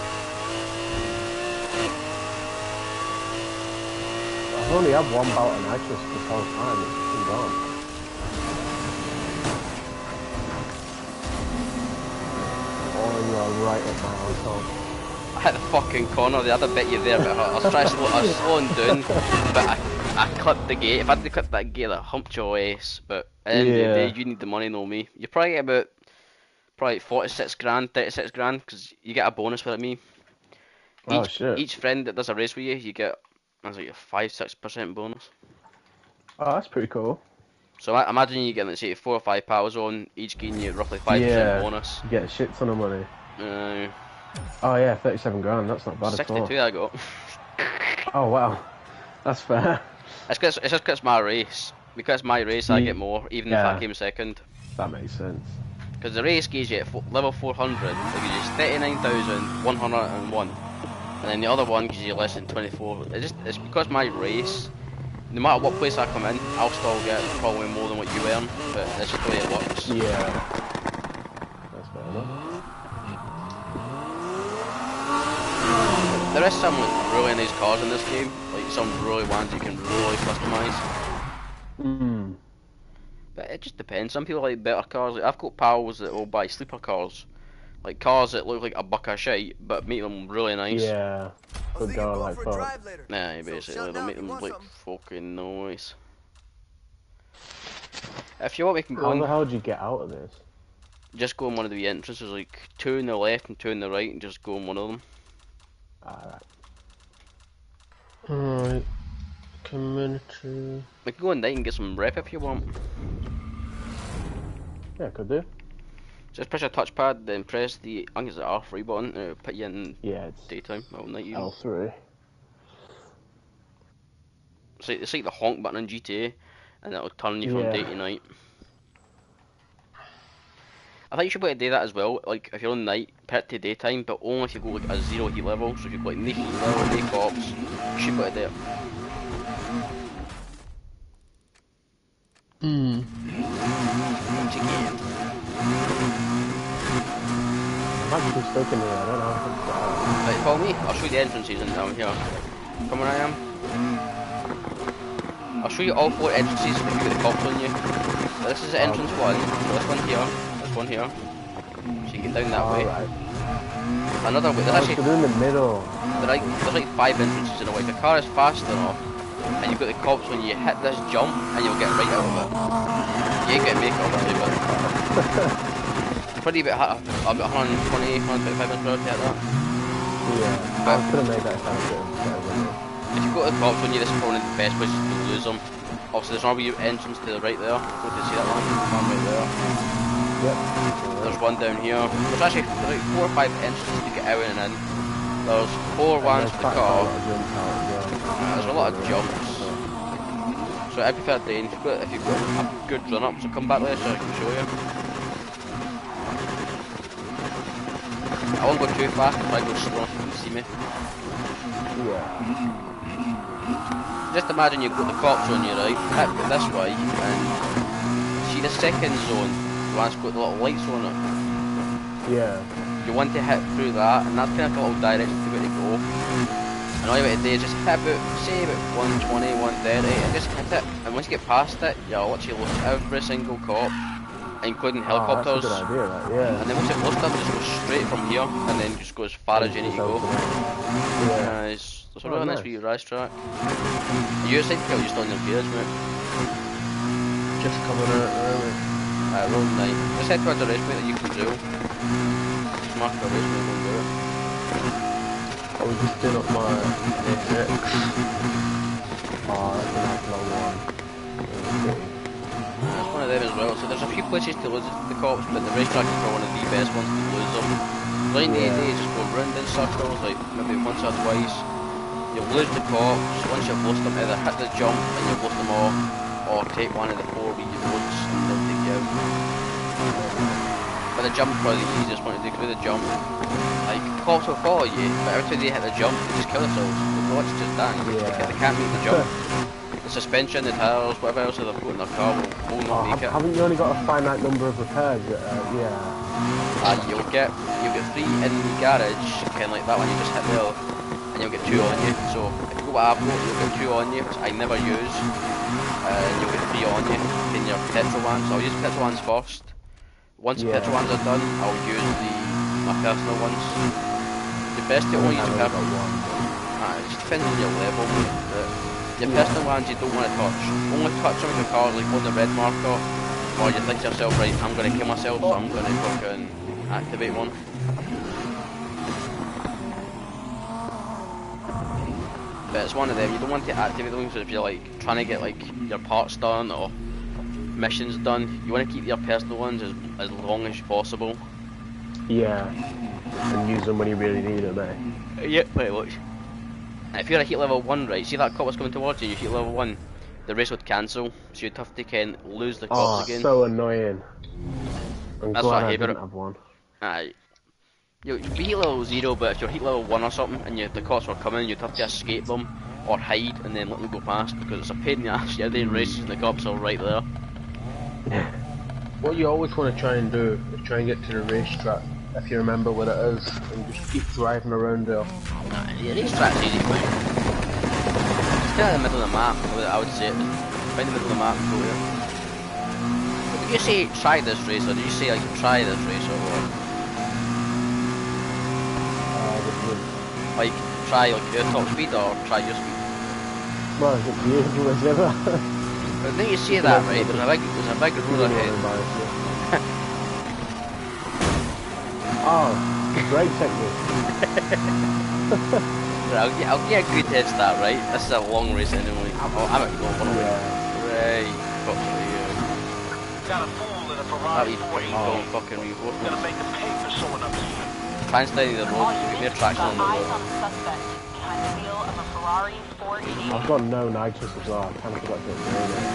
I've only had one bout of nitrous this whole time, it's been gone. Oh, you are right at my asshole. I hit the fucking corner, the other bit you there, but I was trying to I was slowing down, but I clipped the gate. If I didn't clip that gate, I humped your ass. But at the end of the day, you need the money, no me. You probably get about 46 grand, 36 grand, because you get a bonus with me. Each friend that does a race with you, you get like a 5-6% bonus. Oh, that's pretty cool. So imagine you get, let's say, 4 or 5 pals on, each giving you roughly 5% bonus. You get a shit ton of money. Oh yeah, 37 grand, that's not bad at all. 62 I got. Oh wow, that's fair. It's just because it's my race. Because it's my race, I get more, even if I came second. That makes sense. Because the race gives you at level 400, it gives you 39,101. And then the other one gives you less than 24. It's because my race, no matter what place I come in, I'll still get probably more than what you earn, but that's just the way it works. Yeah. That's fair enough. There is some like really nice cars in this game, like some really ones you can really customise. But it just depends. Some people like better cars. Like I've got pals that will buy sleeper cars, like cars that look like a buck of shite, but make them really nice. Yeah. Good go like fuck. Nah, basically they'll make them look fucking nice. If you want, we can go. How would you get out of this? Just go in one of the entrances, like 2 on the left and 2 on the right, and just go in one of them. Alright. Community. We can go in night and get some rep if you want. Yeah, could do. Just press your touchpad, then press the, I think it's the R3 button, to put you in daytime, well, night even. L3. It's like the honk button in GTA, and it'll turn you from day to night. I think you should be able to do that as well, like if you're on night, put it to daytime, but only if you go like a 0 heat level, so if you've got like no heat level, no cops, you should be able to do it. I'm actually stuck in there, I don't know. Right, follow me, I'll show you the entrances in down here. Come where I am. I'll show you all 4 entrances if you get the cops on you. So this is the entrance 1, so this one here, this one here. So you get down that way. Right. Another way, there's actually... in the middle. There's like 5 entrances in a way. If the car is fast enough, and you've got the cops when you hit this jump, and you'll get right out of it. You ain't gonna make it obviously, but... Probably about 120, 125 miles per hour to hit that. Yeah, but I could have made that if I could. If you've got the cops on you, this is probably the best place to lose them. Obviously there's another entrance to the right there. Go to see that one right there. Yep. There's one down here. There's actually like 4 or 5 entrances to get out and in. There's 4 ones for the car. There's a lot of jumps. So I prefer Dane. If you've got a good run up, so come back later so I can show you. I won't go too fast if I go slow if you can see me. Yeah. Just imagine you've got the cops on you, right? Hit this way, and see the second zone, the one's got the little lights on it. Yeah. You want to hit through that, and that's kind of like a little direction to where to go. And all you want to do is just hit about, say about 120, 130, and just hit it. And once you get past it, you'll literally lose every single cop, including helicopters. That's a good idea, right? Yeah. And then once you've lost them, just go straight from here, and then just go as far as you need to go. Yeah. It's a really nice wee racetrack. Are you excited to kill just on your gears, mate? Just coming out early. Road 9. Just head towards the raceway that you can do. Just mark the raceway and go and do it. I was just doing up my A6. Oh, that's a nice long one. That's one of them as well. So there's a few places to lose the cops, but the racetrack is probably one of the best ones to lose them. All you need to do is just go round in circles, like maybe once or twice. you'll lose the cops. Once you've lost them, either hit the jump and you've lost them all, or take one of the 4 wee roads and they'll take you out. But the jump's probably the easiest one to do, because with the jump, like, cops will follow you, but every time they hit the jump, they just kill themselves. They'll watch just that. They can't make the jump. The suspension, the tires, whatever else they've got in their car will not make it. Haven't you only got a finite number of repairs? Yeah. You'll get 3 in the garage, kind of like that one you just hit there, and you'll get 2 on you. So if you go what I've got, you'll get 2 on you, which I never use, and you'll get 3 on you in your petrol ones. So I'll use petrol ones first. Once the petrol ones are done, I'll use my personal ones. The best to only use your personal ones. It just depends on your level. Your personal ones you don't want to touch. Only touch them with your car, like on the red marker, or you think to yourself, right, I'm going to kill myself, so I'm going to fucking activate one. But it's one of them, you don't want to activate them, so if you're like trying to get like your parts done or missions done, you want to keep your personal ones as long as possible. Yeah, and use them when you really need them, eh? Yep, pretty much. And if you're at heat level 1, right, see that cop was coming towards you, you're heat level 1, the race would cancel, so you'd have to lose the cops again. Oh, so annoying. I'm That's glad what I I hate didn't about it. have one. You'd be heat level 0, but if you're heat level 1 or something, and the cops were coming, you'd have to escape them, or hide, and then let them go past, because it's a pain in the ass. You're doing races and the cops are right there. What you always want to try and do is try and get to the racetrack, if you remember what it is, and just keep driving around there. Yeah, racetrack's easy, mate. It's kind of in the middle of the map, I would say. Find the middle of the map and go there. But did you say try this race, or did you say like try this race, or what? Like try like your top speed, or try your speed? Well, it's beautiful, whichever. But then you say that, right, there's a big road ahead. Oh, great technique. Right, I'll get a good head start, right? This is a long race anyway. I'm actually going one away. Right, fuck you. Got a fool in a Ferrari 40. Fucking reinforcement. Gonna make a pay for showing up here. Try and steady the road, you get more traction on the road. Behind the wheel of a Ferrari 480. I've got no nitrous as well. I kind of forgot to upgrade it.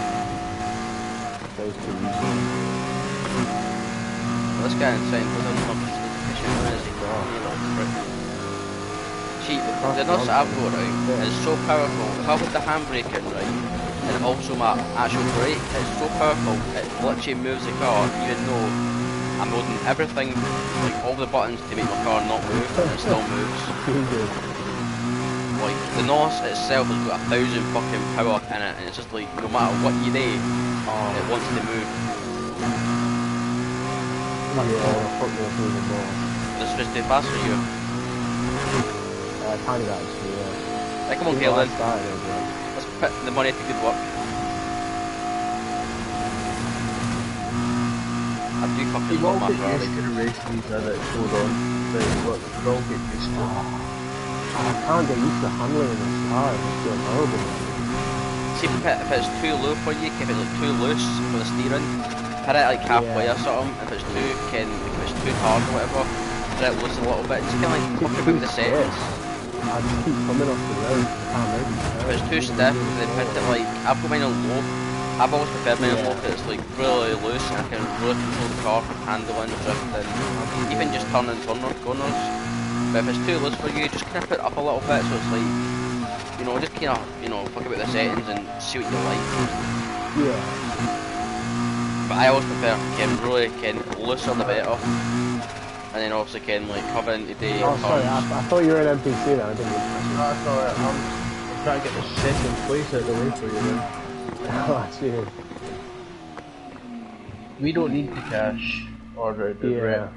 Those two usually. Well, this guy insane, doesn't have much competition, where is he? See, the nuts that I've got, right, is so powerful. If I put the handbrake in, right, and also my actual brake, it's so powerful, it literally moves the car, even though I'm holding everything, like all the buttons to make my car not move, and it still moves. Like, the NOS itself has got 1,000 fucking power in it, and it's just like, no matter what you do, it wants to move. This is too fast for you. Kind of actually, yeah. Like, come on, Galen. Let's put the money to good work. I do fucking love my Ferrari. Used to the race these are that hold on. They'll get used to it. I can't get used to handling this car, it's just doing horrible. See, if it's too low for you, if it's like too loose for the steering, hit it like halfway or something. If it's too hard or whatever, hit it loose a little bit. Just kind of like fuck about the settings. I just keep coming off the road, I can't move it. If it's too stiff, then hit it like, I've got mine on low. I've always preferred mine on low because it's like really loose and I can really control the car from handling, drifting, even just turning corners. But if it's too loose for you, just kind of put it up a little bit so it's like, you know, just kind of, you know, fuck about the settings and see what you like. Yeah. But I always prefer really looser the better. And then obviously like covering the day. Oh, sorry, I thought you were an NPC then, I didn't. That's alright, I'm trying to get the second place out of the way for you then. Oh, cheers. We don't need the cash or the rep.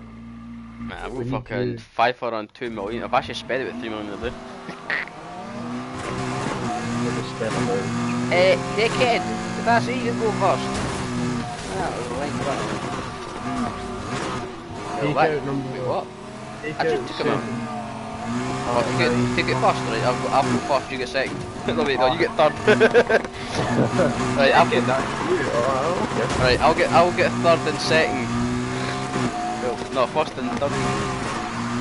Man, I've got fucking 5 for on 2 million. I've actually spent about 3 million to do. Dickhead, did I see you go first? That was right in front of me. Take out number Wait, what? Take I just out took him out. second. Oh, take it first, right? I'll go first, you get second. No, wait, no, you get third. Right, I'll get that. Right, I'll get third and second. No, first and third.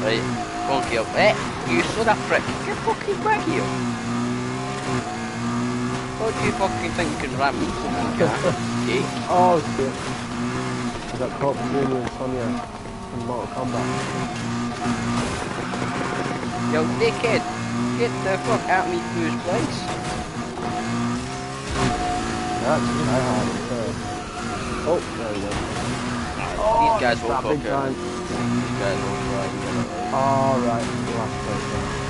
Right, go on, Caleb. You son of a prick. Get fucking back here. How do you fucking think you can ram me? Geek. Oh shit. I got caught between you and Sonya in Mortal Kombat. Yo, dickhead! Get the fuck out of me first place! That's I had it first. Oh, there we go. These guys will That fucking... big time. These guys will try and get it. Oh, right. The last place.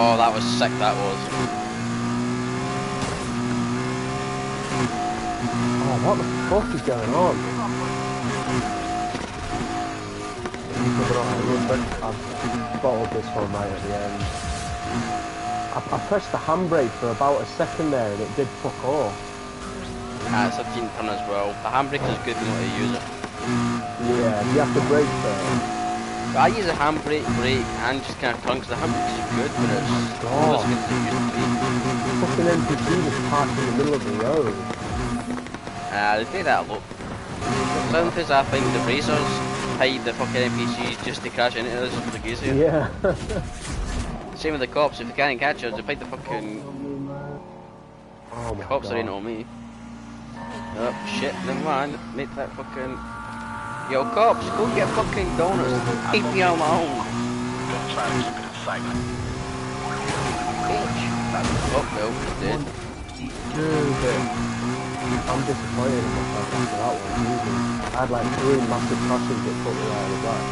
Oh, that was sick, that was. Oh, what the fuck is going on? I've bottled this one right at the end. I pressed the handbrake for about a second there and it did fuck off. It's a teen turn as well. The handbrake is good when you know how to use it. Yeah, you have to brake first. But I use a handbrake, brake, and just kind of turn, because the handbrake is good, but it's not as good as it used to be. Fucking NPC was parked in the middle of the road. They do that a lot. Sometimes I think the racers hide the fucking NPCs just to crash into us if they're easier. Yeah. Same with the cops, if they can't catch us, they hide the fucking Oh my cops God. that ain't on me. Oh shit, never mind, make that fucking... Yo cops, go get fucking donuts, keep me on my own. Gonna try to keep it in sight. Bitch. Oh no, dead. I'm disappointed in myself after that one. Jesus. I had like 3 massive crashes that put me out of the back.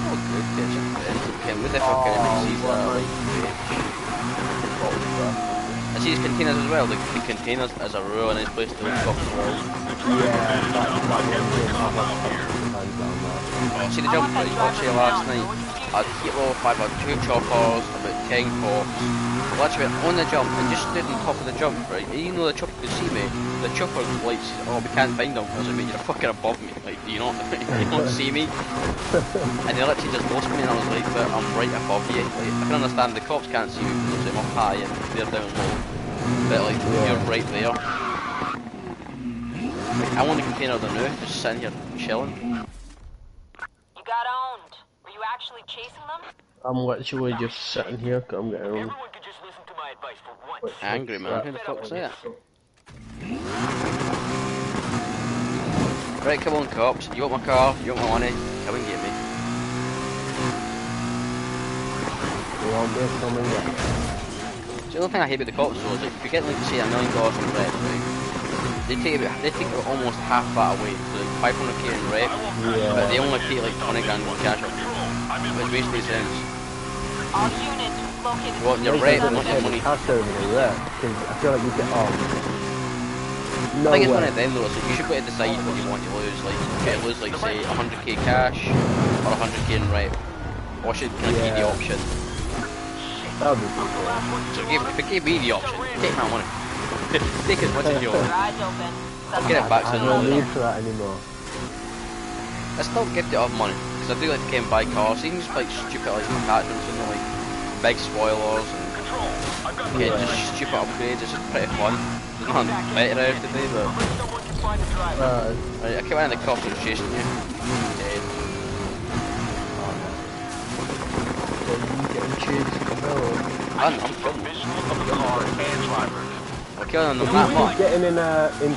Oh good, bitch, with the fucking NPCs I see these containers as well, the containers as a real nice place to look up as well. Yeah, that's one thing I've had times down there. See the jump right, actually last night, I'd hit level 5, I had 2 choppers, about 10 cops. Well, actually went on the jump and just stood on top of the jump, right? And even though the chopper could see me, the chopper like says, oh we can't find them. I was like, mate, you're fucking above me, like do you not see me? And they literally just lost me and I was like, but I'm right above you. Like, I can understand the cops can't see me because I'm up high and they're down low. But like, you're right there. Like, I want to container the new, just sitting here chilling. You got owned. Were you actually chasing them? I'm literally just sitting here, I'm getting Everyone could just listen to my advice for once. Angry man, who the fuck's that? Right, come on cops, you want my car, you want my money, come and get me. You want this coming yet? The only thing I hate about the cops though is like, if you get like say $1 million in rep, right, they take almost half that away, so like 500k in rep, but they only take like 20 grand in cash off you, which makes no sense. All units located. You want your rep, you want your money. Cash over the rep, because I feel like you get off. I think it's one of them though, so you should be able to decide what you want to lose, like you can lose like say 100k cash, or 100k in rep, or should kind of give you the option. That would be cool. So if it gave me the option, take my money. Take as much as you want. Your eyes open. I'll get it back I to don't normal. need for that anymore. I still gift it of money, because I do like to come buy cars, even just like stupid like attachments and like big spoilers and just stupid upgrades, it's just pretty fun. There's nothing better out today, but right, I came in and the cops are chasing you. Dead. getting chased. I'm killing them. We're killing them that If you much. keep getting in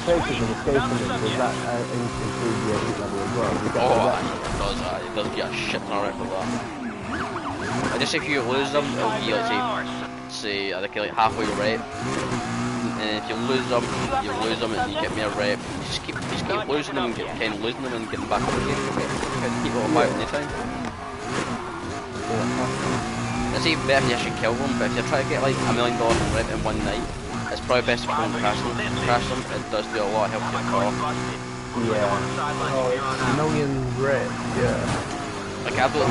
places and escaping them, does that improve your heat level as well? You get Oh, it does get a shit ton of for that. I just if you lose them, it'll be like say I think like halfway rep. And if you lose them and you get more rep. Just keep losing them and keep losing them and getting back up again. You can keep it all out any time. It's even better if you actually kill them, but if you try to get like $1 million in rep in one night, it's probably best if you don't crash them. It does do a lot of help to your car. Yeah. Oh, it's $1 million red, yeah. Like I've got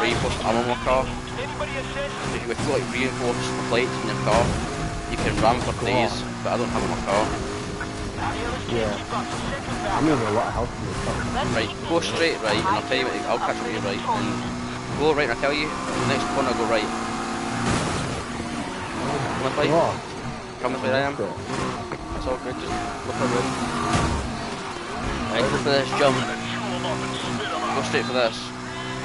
reinforced armor on my car. If you got like reinforced plates in your car, you can run for days, but I don't have it on my car. Yeah. I need a lot of help from this car. Right, go straight right, and I'll tell you what, I'll catch you right, and go right, and I'll tell you, the next corner go right. Come this way. Come this way, I am. That's all good, just look around. Right, go for this jump. Go straight for this.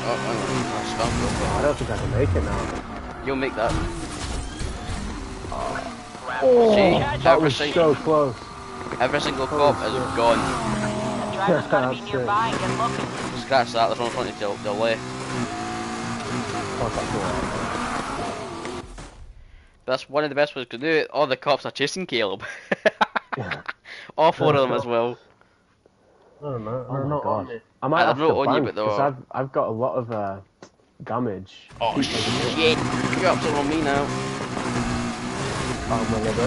Oh, hang on. That's fine. I don't think I can make it now. You'll make that. Oh, See, that was so close. every single cop is gone. The driver's gotta be That's nearby and get looking. Scratch that, there's one in front of you to the left. That's one of the best ways to do it. All the cops are chasing Caleb. All 4 of them as well. No, no, Oh no, my not on god. me. I might have They're to not on you, bank but because I've got a lot of damage. Oh shit! You're up to on me now. Oh my god.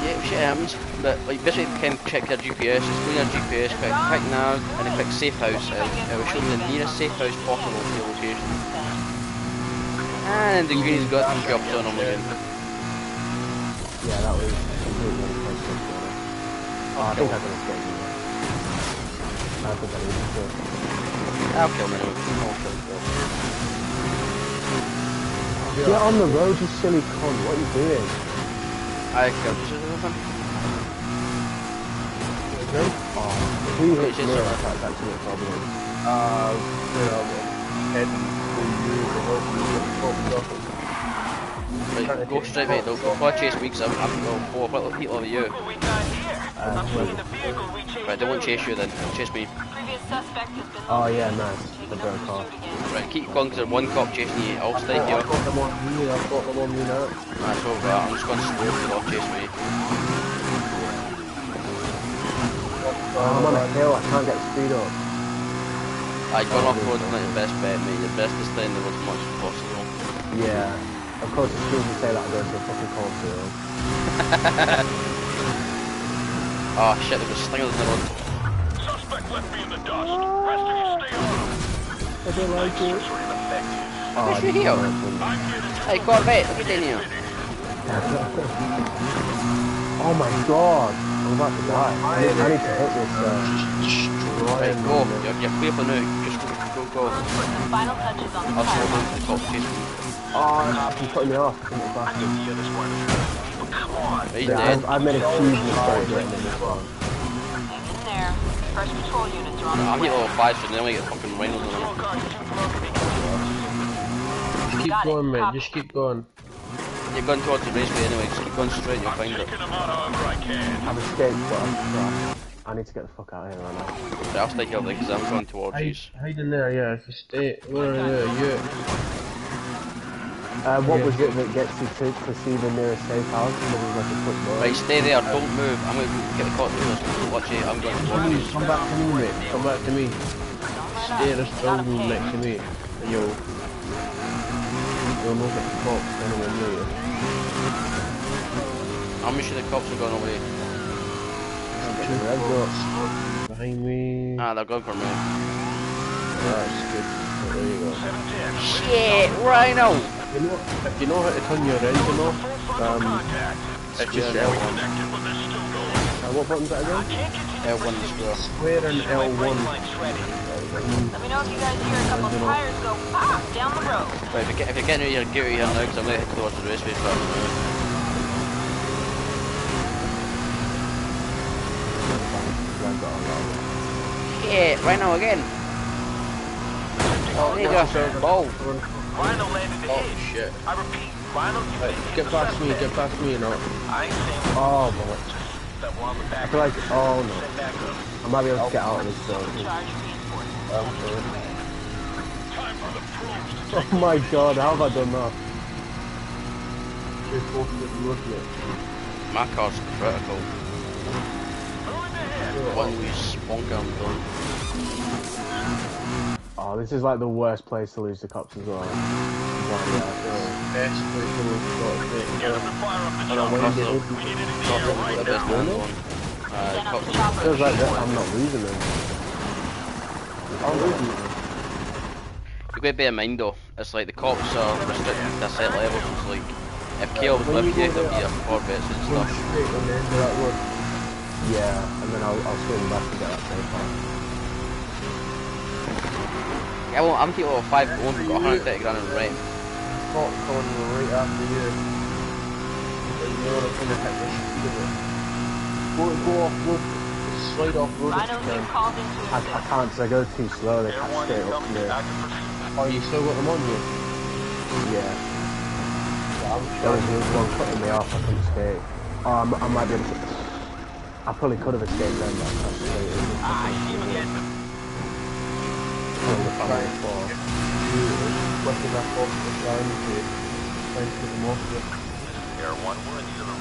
Yeah, shit happens. But like basically you can check your GPS, just go on your GPS, click nav and then click safe house. It will show you the nearest safe house possible to your location. And the green's got the jobs on them again. Yeah, that was completely unexpected. Oh, I think I can escape you. I think I need to. I'll kill him anyway. I'll kill him. Get on the road, you silly cunt. What are you doing? I killed him. Oh, who hits It's me? just- That's actually a problem. Heading to you to help you get popped up. Right, go straight mate, don't go chase me because I'm going 4 little people over you. What we got here? I'm seeing the vehicle we chased. Right, they won't chase you then, chase me. Previous suspect has been Oh located. yeah, nice. The Taking broke over off. pursuit again. Right, keep going because there's one cop chasing you, I'll stay I've here. got them on me, I've got them on me now. That's over, I'm just going slow to not chase me. I'm on a hill, I can't get speed up. I got off road is not your best bet mate, the best is staying the road as much as possible. Yeah. Of course, as soon as you say that, I go to a fucking cornfield. Oh shit, there was slingers in the road. Suspect left me in the dust. Rest of you stay on. I don't like it. Are ineffective. Oh, What's your heel? I'm here to Hey Corvette, look at in here. Oh my god. I'm about to die. I need to hit this. Right, go, you're clear for now, just go. Putting the final touches on the I'll slow fire. down to the cop chase me. Oh, he's putting me off. I'm back. hear this one. Come on. He's Yeah, dead. I've made a huge mistake getting in this one. Hang in there. First patrol units are on I'm the hit way. level 5 so they only get fucking rhinos on them. Just keep Got it, going, mate, copy. just keep going. You're going towards the raceway anyway, just keep going straight and you'll find it. Taking them out however I can. I've escaped, but I'm crap. I need to get the fuck out of here right now. Right, I'll stay here because I'm going towards you. Hide in there, yeah, if you stay. Where are you? What was it that gets you to see the nearest safe house? There was like a football. Right, stay there, don't move. I'm going to get the cop to watch it, I'm going towards you. Come back to me, mate. Come back to me. Stay in this building next to me. And you'll know that the cops anywhere near you. I'm sure the cops are going away. Behind me. Ah, they're going for me. That's good. There you go. Shit, Rhino! If you know how to turn your engine off, it's just L1. What button's that again? L1 square. Square and L1. Let me know if you guys hear a couple of tires go pop down the road. Right, if you're getting out of here, get out of here now because I'm going to head towards the raceway first. Shit, Rhino again! Oh, there you go. Ball! Rhino landed the Oh hit. shit. I repeat, Rhino, you Right, get past me now. I ain't saying Oh boy. that while we're I back. feel like, oh no. Send back up. I might be able to get out of this building. Charge reinforced. Time for the pros. Oh my god, how have I done that? My car's critical. One we spunk I'm done. Oh, this is like the worst place to lose the cops as well. Best place to lose shots, mate. Get them to fire up the I don't chopper. want to get We need it in the air right The best now. man's one. Then on Cops the are chopper. Feels like that I'm not losing them. I'm losing them. you gotta bear in mind though, it's like the cops are restricted to a set level, so it's like, if Caleb's with you, there'll be a Corvettes and One stuff. straight on the end of that road. Yeah, and then I'll swing back and get that safe house. Yeah, well, I'm keeping level 5 going, we've got 130 grand in rent. Cops coming right after you. But you know they're gonna hit the speed of it. Go off, go slide off road if Rhino's you been can. called into I a can't because I go too slow. They Air catch 1 straight up to incoming me. active pursuit. Oh, you still got them on you? Yeah. Yeah, I'm There was trying to. one cutting me off. I couldn't escape. I might be able to. I probably could have escaped then, but I crashed straight in. I see him again. Flipping that off the ground to try and get them off you. Air 1, we're in need of a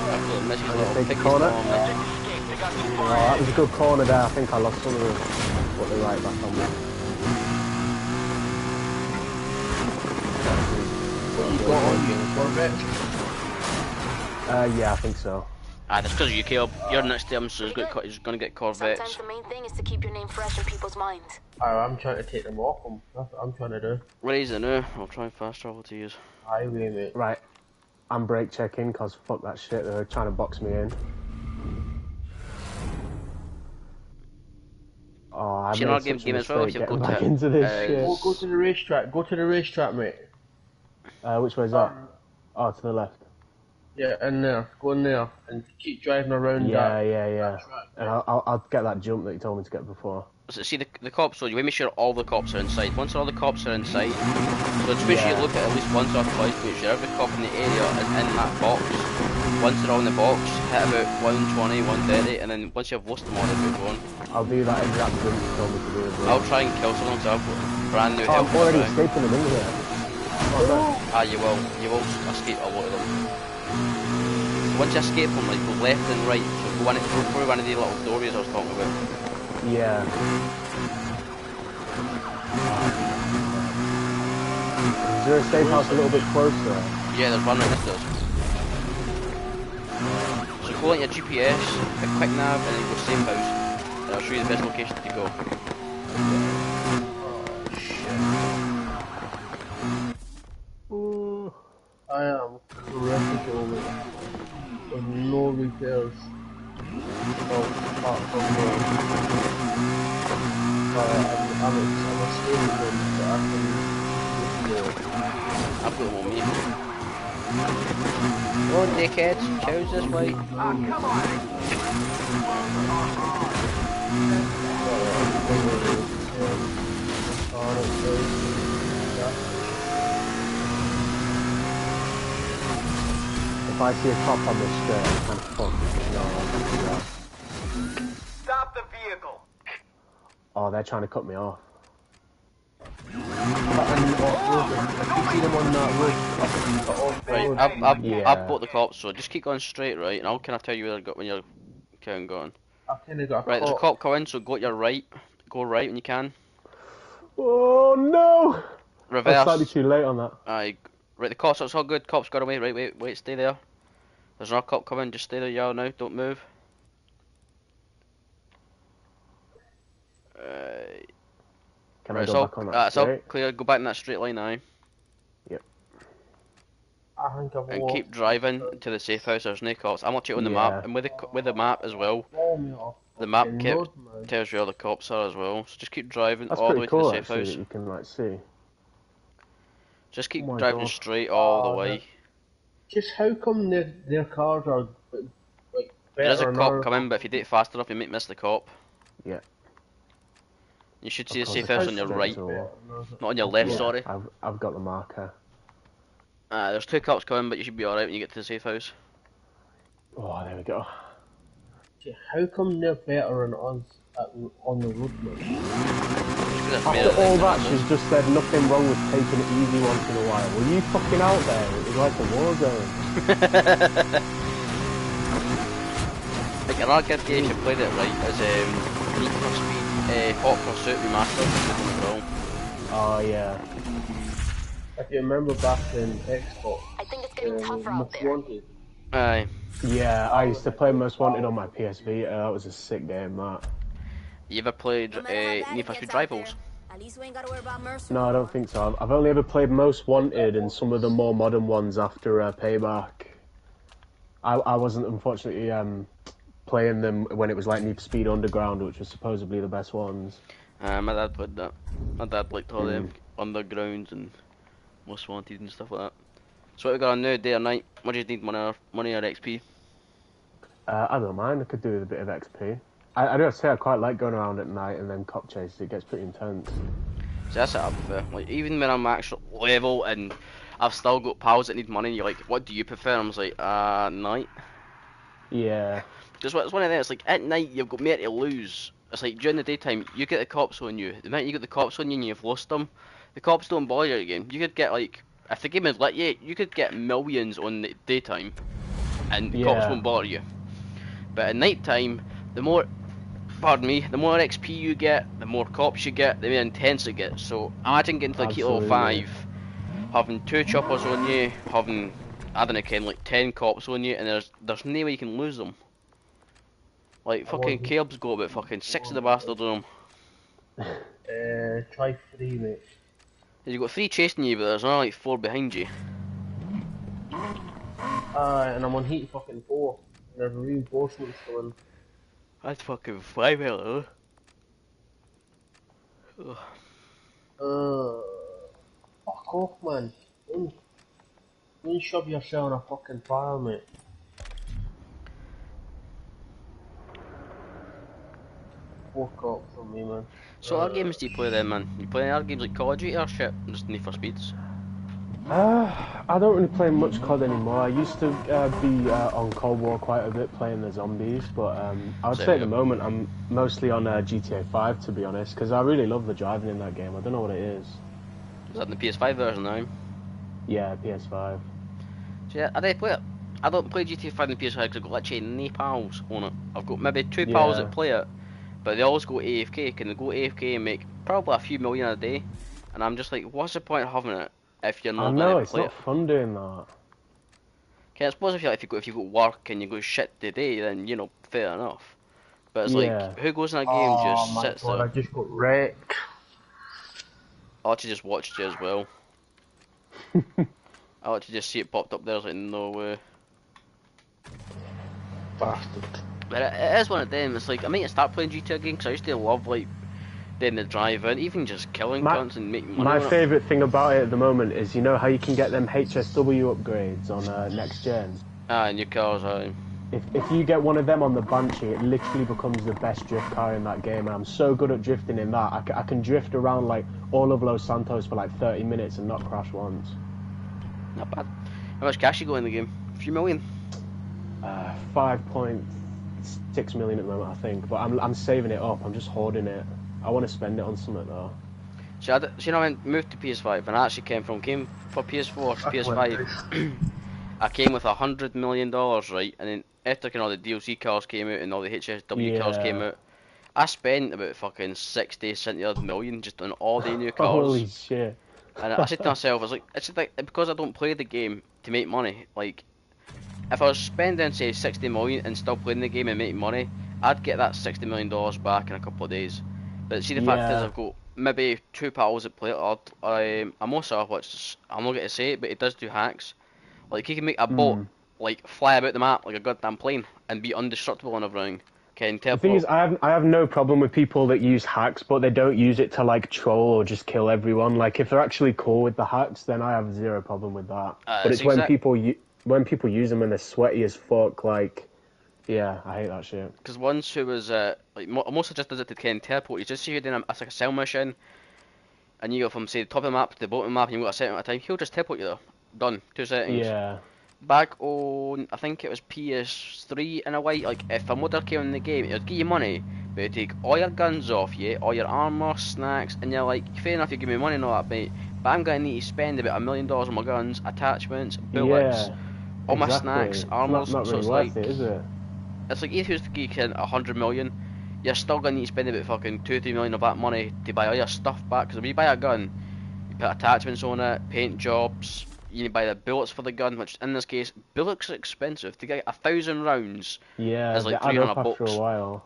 Absolutely misses I'm little gonna take the piggy corner. storm. escape. They got too Oh, far that ahead. was a good corner there. I think I lost some of them. But they're right back on me. What you got on you? Corvette? Yeah, I think so. Ah, that's because you, Caleb. You're next to him, so he's gonna get Sometimes Corvettes. the main thing is to keep your name fresh in people's minds. I'm trying to take them off them. That's what I'm trying to do. Where is it now? I'll try and fast travel to use. Highway, mate. Right. I'm brake checking because fuck that shit. They're trying to box me in. Oh, I See, made another such a game as well, if mistake you go getting back to, into this shit. Go to the racetrack. Go to the racetrack, mate. Which way is that? Oh, to the left. Yeah, in there. Go in there and keep driving around Yeah, that. yeah. track. And I'll get that jump that you told me to get before. So see the cops, so you make sure all the cops are inside. Once all the cops are inside, so it's make sure you look at least once or twice to make sure every cop in the area is in that box. Once they're all in the box, hit about 120, 130, and then once you've lost them all, they're going. I'll do that exact thing you told me to do as well. I'll try and kill someone because I've got brand new Oh, I'm help. already around. escaping them, isn't it? Ah, you will escape a lot of them. Once you escape them, like go left and right, so go through one of the little doorways I was talking about. Yeah. Is there a safe house a little bit closer? Yeah, there's one right next to us. So go on your GPS, pick quick nav, and then go safe house, and I'll show you the best location to go. Ooh. I am critical with no repairs. Apart from I'm escaping them, so I can just I've got them on me. Oh, dickheads, choose this way. If I see a cop on this straight, I'm kind of fucked. Stop the vehicle. Oh, they're trying to cut me off. If you see them on that road, Right, I've Yeah. bought the cops, so just keep going straight, right, and I'll kind of tell you where when you're kind of going. I've kind of got a Right, there's a cop. cop coming, so go to your right. Go right when you can. Oh no! I was Reverse. slightly too late on that. Aye. Right, the cops, it's all good. Cops got away. Right, wait, stay there. There's another cop coming. Just stay there, y'all now. Don't move. Can Right, I it's go all, back on that it's all straight? clear. Go back in that straight line now. I think I've And walked. keep driving to the safe house. There's no cops. I'm watching it on the map, and with the map as well. Follow me off. The map fucking road, man. tells you where the cops are as well. So just keep driving That's all the pretty way cool to the safe actually house. that you can like see. Just keep Oh my driving God. straight all the Oh, way. Just how come their cars are like There is a better cop now? coming, but if you do it fast enough, you might miss the cop. Yeah. You should see Of the course, safe it's house on your straight right, to- not on your left. Yeah, Sorry. I've got the marker. There's two cops coming, but you should be alright when you get to the safe house. Oh, there we go. How come they're better than us on the road, man? After all that, she's just said nothing wrong with taking it easy once in a while. Were you fucking out there? It was like a war zone. Like another good game if you played it right is Need for Speed Hot Pursuit Remastered. Oh yeah. If you remember back in Xbox, I think it's getting tougher out Most there. Wanted, Aye. Yeah, I used to play Most Wanted on my PS Vita. That was a sick game, that. You ever played No matter how bad Need it for gets Speed out Rivals? there, at least we ain't gotta worry about Mercer. No, I don't think so. I've only ever played Most Wanted and some of the more modern ones after Payback. I wasn't unfortunately playing them when it was like Need for Speed Underground, which was supposedly the best ones. My dad played that. My dad liked all them Undergrounds and Most Wanted and stuff like that. So what we got on now, day or night? What do you need, money or XP? I don't mind. I could do with a bit of XP. I do have to say I quite like going around at night and then cop chases. It gets pretty intense. So that's it I prefer. Like, even when I'm actual level and I've still got pals that need money, you're like, what do you prefer? I'm just like, night. Yeah. Because it's one of them, it's like, at night you've got more to lose. It's like, during the daytime, you get the cops on you. The minute you get the cops on you and you've lost them, the cops don't bother you again. You could get, like, if the game is lit, yeah, you could get millions on the daytime, and the cops won't bother you. But at night time, the more, pardon me, the more XP you get, the more cops you get, the more intense it gets. So imagine getting to like Kilo 5, having 2 choppers on you, having, I don't know, Ken, like 10 cops on you, and there's no way you can lose them. Like fucking Caleb's got about fucking 6 of the bastards on him. Try 3, mate. You got 3 chasing you, but there's only like 4 behind you. And I'm on heat fucking 4. And there's reinforcements going. That's fucking 5 hello. Fuck off, man. Don't shove yourself in a fucking fire, mate. Fuck up from me, man. So what other games do you play then, man? You play any other games like Call of Duty or shit? Just Need for Speeds? I don't really play much COD anymore. I used to be on Cold War quite a bit playing the zombies, but I would say at the moment I'm mostly on GTA 5 to be honest, because I really love the driving in that game. I don't know what it is. Is that the PS5 version now? Yeah, PS5. So yeah, I don't play it. I don't play GTA 5 on the PS5 because I've got literally no pals on it. I've got maybe 2 pals that play it, but they always go AFK. Can they go AFK and make probably a few million a day? And I'm just like, what's the point of having it if you're not going to play it? It's not fun doing that. Okay, I suppose if you got work and you go shit today, then you know, fair enough. But it's like, who goes in a game just sits there? I just got wrecked. I actually just watched you as well. I actually just see it popped up there. I was like, no way. Bastard. But it is one of them. It's like I might start playing GTA again because I used to love like doing the drive-in, even just killing cunts and making money. My favourite thing about it at the moment is, you know how you can get them HSW upgrades on next gen. And your cars, If you get one of them on the Banshee, it literally becomes the best drift car in that game, and I'm so good at drifting in that. I can drift around like all of Los Santos for like 30 minutes and not crash once. Not bad. How much cash you got in the game? A few million? 5.6 million at the moment, I think, but I'm saving it up. I'm just hoarding it. I want to spend it on something though. So I moved to PS5, and I actually came for PS4 to PS5. I came with $100 million, right? And then after all the DLC cars came out and all the HSW cars came out, I spent about fucking 60-70 million just on all the new cars. Holy shit. And I said to myself, it's like because I don't play the game to make money. Like, if I was spending say 60 million and still playing the game and making money, I'd get that $60 million back in a couple of days. But see, the fact is, I've got maybe 2 pals that play it. I'm also, which I'm not going to say it, but it does do hacks. Like, you can make a boat like fly about the map like a goddamn plane and be indestructible and everything. Can teleport. The thing is, I have no problem with people that use hacks, but they don't use it to like troll or just kill everyone. Like, if they're actually cool with the hacks, then I have zero problem with that. But it's when people use them and they're sweaty as fuck, like, yeah, I hate that shit. Because once who was like mostly just does it to Ken teleport. You just see you're doing like a cell mission, and you go from say the top of the map to the bottom of the map, and you've got a second at a time. He'll just teleport you there. Done. 2 seconds. Yeah. Back on, I think it was PS3 in a way, like if a modder came in the game, it would give you money, but it'd take all your guns off you, all your armour, snacks, and you're like, fair enough, you give me money and all that, mate, but I'm going to need to spend about $1 million on my guns, attachments, bullets, all my snacks, armour, not really so worth it, is it? It's like if you was to get 100 million, you're still going to need to spend about fucking 2-3 million of that money to buy all your stuff back, because when you buy a gun, you put attachments on it, paint jobs, you need to buy the bullets for the gun, which in this case, bullets are expensive. To get 1,000 rounds is like $300 after a while.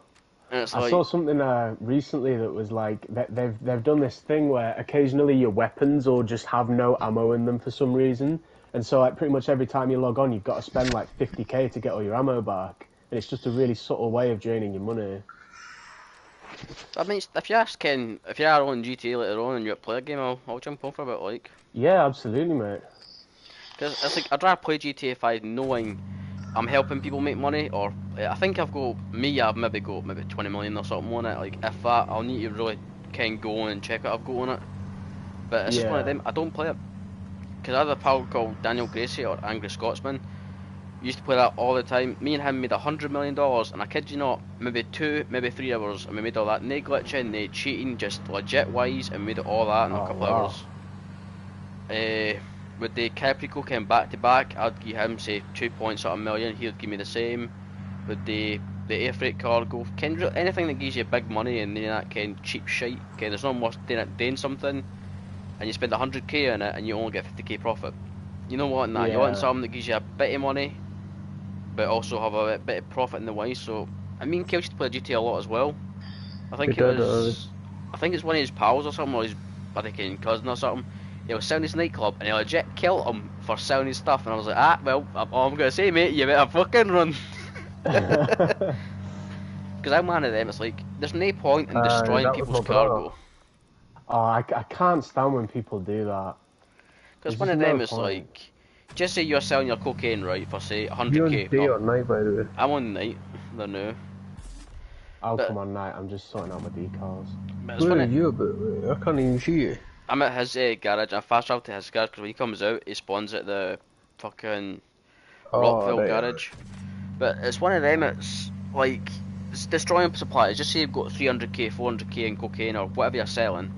And it's I saw something recently that was like they've done this thing where occasionally your weapons will just have no ammo in them for some reason, and so like pretty much every time you log on, you've got to spend like 50k to get all your ammo back, and it's just a really subtle way of draining your money. I mean, if you ask Ken, if you are on GTA later on and you play a game, I'll jump on for a bit, like. Yeah, absolutely, mate. Because it's like, I'd rather play GTA 5 knowing I'm helping people make money, or I think I've maybe got maybe 20 million or something on it. Like if that, I'll need to really kind of go and check what I've got on it. But it's just one of them. I don't play it because I have a pal called Daniel Gracie or Angry Scotsman. We used to play that all the time. Me and him made $100 million, and I kid you not, maybe 2, maybe 3 hours, and we made all that. No glitching, no cheating, just legit wise, and we made it all that in a couple hours. With the Caprico came back to back, I'd give him say 2 point something million, he would give me the same. With the air freight cargo, anything that gives you big money and then that kind of cheap shite, there's no more doing something and you spend 100k on it and you only get 50k profit. You know what? You want something that gives you a bit of money but also have a bit of profit in the way. So I mean, Kel used to play GTA a lot as well. I think I think it's one of his pals or something, or his cousin or something. He was selling his nightclub and he legit killed him for selling his stuff, and I was like, well, all I'm gonna say, mate, you better fucking run. Because I'm one of them, it's like, there's no point in destroying people's cargo. Oh, I can't stand when people do that. Because one of them is like, just say you're selling your cocaine, right, for say 100k. You're on day or night, by the way? I'm on night, they're new. I'll come on night, I'm just sorting out my decals. Where are you about? I can't even see you. I'm at his garage. I fast travel to his garage because when he comes out, he spawns at the fucking Rockville garage. But it's one of them. It's like it's destroying supplies. Just say you've got 300k, 400k in cocaine or whatever you're selling,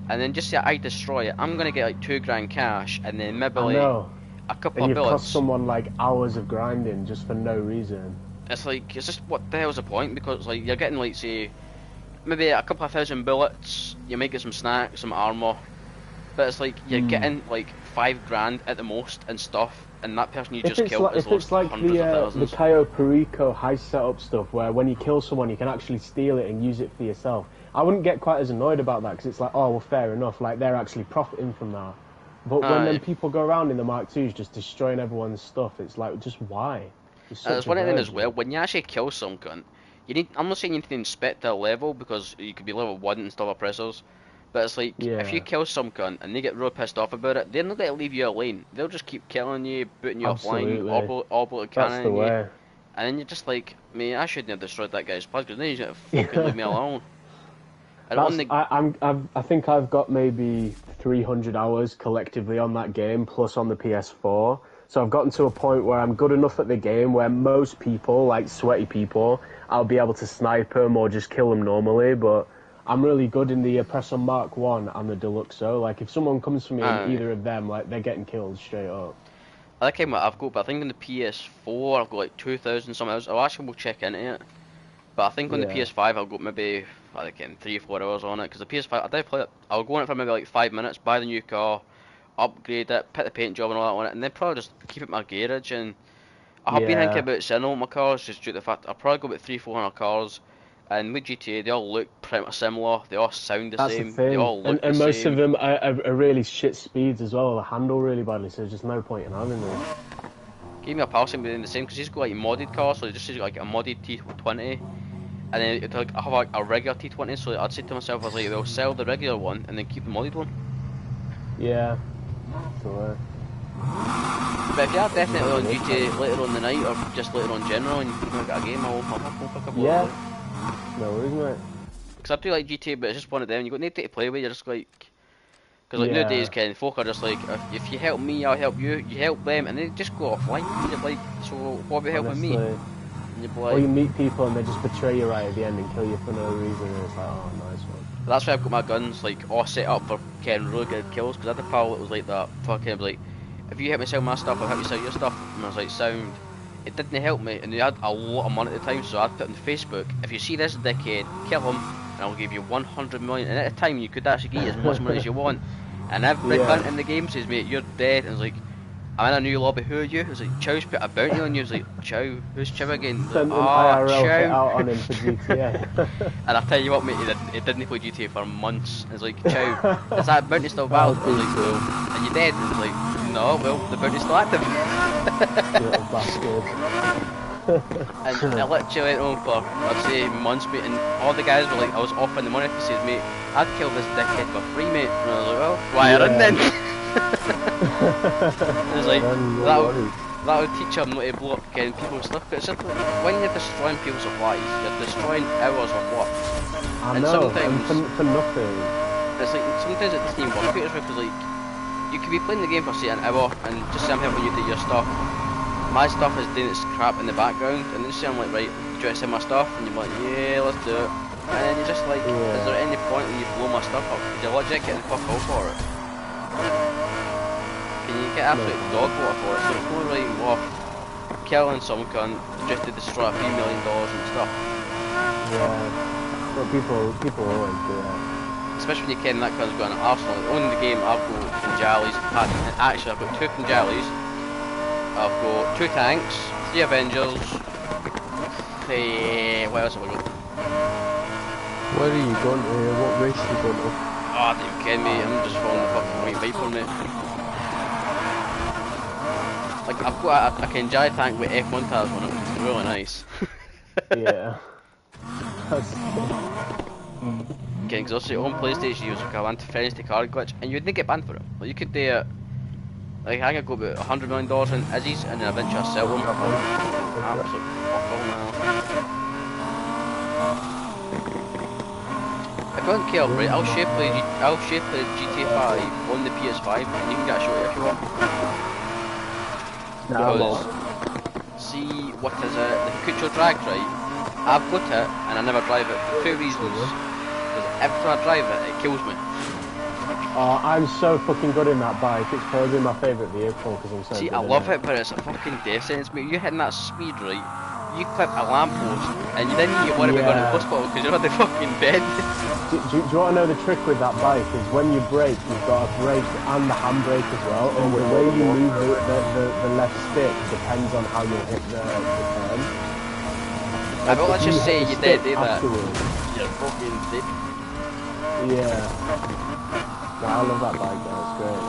and then just say I destroy it. I'm gonna get like $2,000 cash, and then maybe like a couple of bullets. Cost someone like hours of grinding just for no reason. It's like, it's just, what the hell's the point? Because like you're getting like say maybe a couple of thousand bullets, you might get some snacks, some armor, but it's like you're getting like $5,000 at the most and stuff, and that person you just killed is it's like the Cayo Perico heist setup stuff, where when you kill someone you can actually steal it and use it for yourself. I wouldn't get quite as annoyed about that because it's like, oh well, fair enough, like they're actually profiting from that. But when then people go around in the Mark IIs just destroying everyone's stuff, it's like, just why? It's one of them as well. When you actually kill some cunt, you need. I'm not saying you need to inspect their level because you could be level 1 and still oppressors. But it's like, if you kill some cunt and they get real pissed off about it, they're not going to leave you alone. They'll just keep killing you, booting you offline, all cannon you. And then you're just like, man, I shouldn't have destroyed that guy's place because then he's going to fucking leave me alone. I think I've got maybe 300 hours collectively on that game, plus on the PS4. So I've gotten to a point where I'm good enough at the game where most people, like sweaty people, I'll be able to snipe them or just kill them normally, but I'm really good in the Oppressor Mark 1 and the Deluxo. Like, if someone comes for me in either of them, like, they're getting killed straight up. I like what I've got, but I think on the PS4 I've got like 2,000 something hours. I'll actually check into it. But I think on the PS5 I've got maybe, I think, 3 or 4 hours on it, because the PS5, I did play it. I'll go on it for maybe like 5 minutes, buy the new car, upgrade it, put the paint job and all that on it, and then probably just keep it in my garage. And I have been thinking about selling all my cars just due to the fact I'll probably go about 300-400 cars, and with GTA they all look pretty much similar, they all sound the same, they all look and most of them are really shit speeds as well, they handle really badly, so there's just no point in having them. Gave me a pal saying the same, because he's got like modded cars, so he just says like a modded T20, and then it'd like, I have like a regular T20, so I'd say to myself, I was like, well, sell the regular one and then keep the modded one. Yeah. So, but if you are definitely on GTA later on the night, or just later on general, and you've got a game, I'll pick up no worries, mate. Because I do like GTA, but it's just one of them, you got no day to play with, you're just like... Because like nowadays, folk are just like, if you help me, I'll help you, you help them, and they just go offline. You're like, so what about helping me? And you're like, or you meet people and they just betray you right at the end and kill you for no reason, and it's like, oh, nice one. That's why I've got my guns like all set up for getting really good kills, because I had a pal that was like that, fucking was like, if you help me sell my stuff, I'll help you sell your stuff. And I was like, sound. It didn't help me, and they had a lot of money at the time, so I put on Facebook, if you see this dickhead, kill him, and I'll give you 100 million. And at the time, you could actually get as much money as you want. And every cunt in the game says, mate, you're dead. And it's like, I'm in a new lobby, who are you? It's like, Chow's put a bounty on you. It's like, Chow, who's Chow again? Sent an IRL hit out on him for GTA. And I tell you what, mate, he didn't play GTA for months. It's like, Chow, is that bounty still valid? I was like, no. And you dead? And it's like, no, well, the bounty's still active. Little bastard. And I literally went on for, I'd say, months, mate, and all the guys were like, I was offering the money, he says, mate, I'd kill this dickhead for free, mate. And I was like, well, why are in then? It was like, that would teach them not to blow up again people's stuff. But it's just like, when you're destroying people's supplies, you're destroying hours of work. I And know, sometimes- and for nothing. It's like sometimes it doesn't even work out as well, because like you could be playing the game for say an hour and just say I'm helping you do your stuff. My stuff is doing its crap in the background, and then say I'm like, right, do you want to send my stuff? And you're like, yeah, let's do it. And then you're just like, is there any point when you blow my stuff up? Because you're legit getting fuck all for it. Can you get absolute dog water for it? So it's more right off killing some cunt just to destroy a few $1 million and stuff. Yeah. But people always do that. Especially when you ken that cunt's got an arsenal. On the game I've got Kunjalis, actually I've got 2 Kunjalis, I've got 2 tanks, 3 Avengers, what else have I got? Where are you going to? What race are you going to? Oh, don't you kidding me, I'm just following the fucking white Viper, mate. Like, I've got a Kunjali tank with F1 tires on it, which is really nice. Yeah. Okay, because also on PlayStation you have an anti card glitch, and you wouldn't get banned for it. Like, you could do it, like I could go about $100 million in Izzy's, and then eventually I sell them. Absolute fuck all now. If you don't care, right, I'll share play GTA 5 on the PS5, and you can get a shot if you want. Because, see, what is it, the Kucho Drag, right? I've got it, and I never drive it for 2 reasons. Because every time I drive it, it kills me. Oh, I'm so fucking good in that bike. It's probably my favourite vehicle because I'm so See, good I in love it, but it's a fucking death sentence, mate. You're hitting that speed, right? You clip a lamppost, and then you worry about going to the hospital because you're on the fucking bed. Do you want to know the trick with that bike is when you brake, you've got a brake and the handbrake as well, and the way you move the left stick depends on how you hit the turn. I bet let's just say you did do that. Afterwards. You're fucking dead. Yeah. No, I love that bike, though. It's great.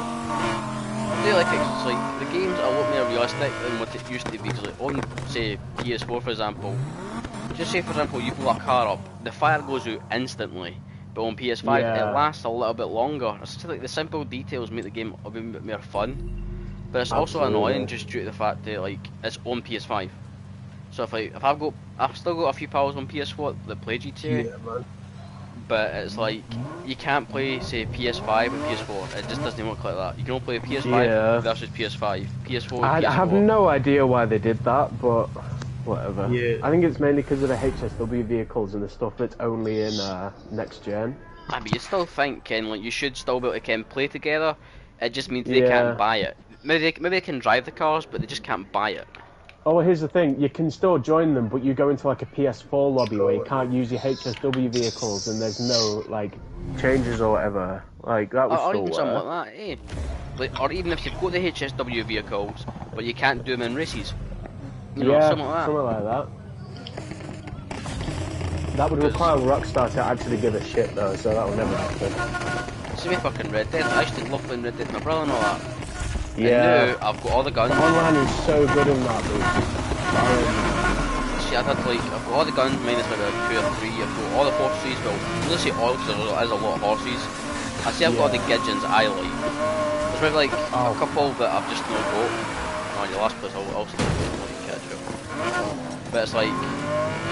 I do like it 'cause it's like, the game's a lot more realistic than what it used to be, because like, on, say, PS4 for example, just say for example you blow a car up, the fire goes out instantly, but on PS5 Yeah. it lasts a little bit longer. It's just like the simple details make the game a bit more fun, but it's also Absolutely. annoying just due to the fact that like it's on PS5. So if I've still got a few pals on PS4 that play GTA, Yeah, man. but it's like you can't play say PS5 and PS4. It just doesn't work like that. You can only play PS5 Yeah. versus PS5, PS4. I PS4. have no idea why they did that, but whatever. Yeah. I think it's mainly because of the HSW vehicles and the stuff that's only in next gen. I mean, you still think, Ken, like you should still be able to play together. It just means they Yeah. can't buy it. Maybe they can drive the cars, but they just can't buy it. Oh, well, here's the thing. You can still join them, but you go into like a PS4 lobby where you can't use your HSW vehicles and there's no like changes or whatever. Like that Or, was or still even something like that, eh? Like, or even if you've got the HSW vehicles, but you can't do them in races. You know, yeah, something like that. something like that. That would require Rockstar to actually give a shit though, so that will never happen. See me fucking Red Dead. I used to love playing Red Dead with my brother and all that. Yeah. And now I've got all the guns. Online is so good in that, dude. See, I've got all the guns minus maybe 2 or 3. I've got all the horses. Well, let's say all because there is a lot of horses. I see I've got all the Gidgeons I like. There's maybe like a couple that I've just not got. On your last place, I'll still like catch up. But it's like,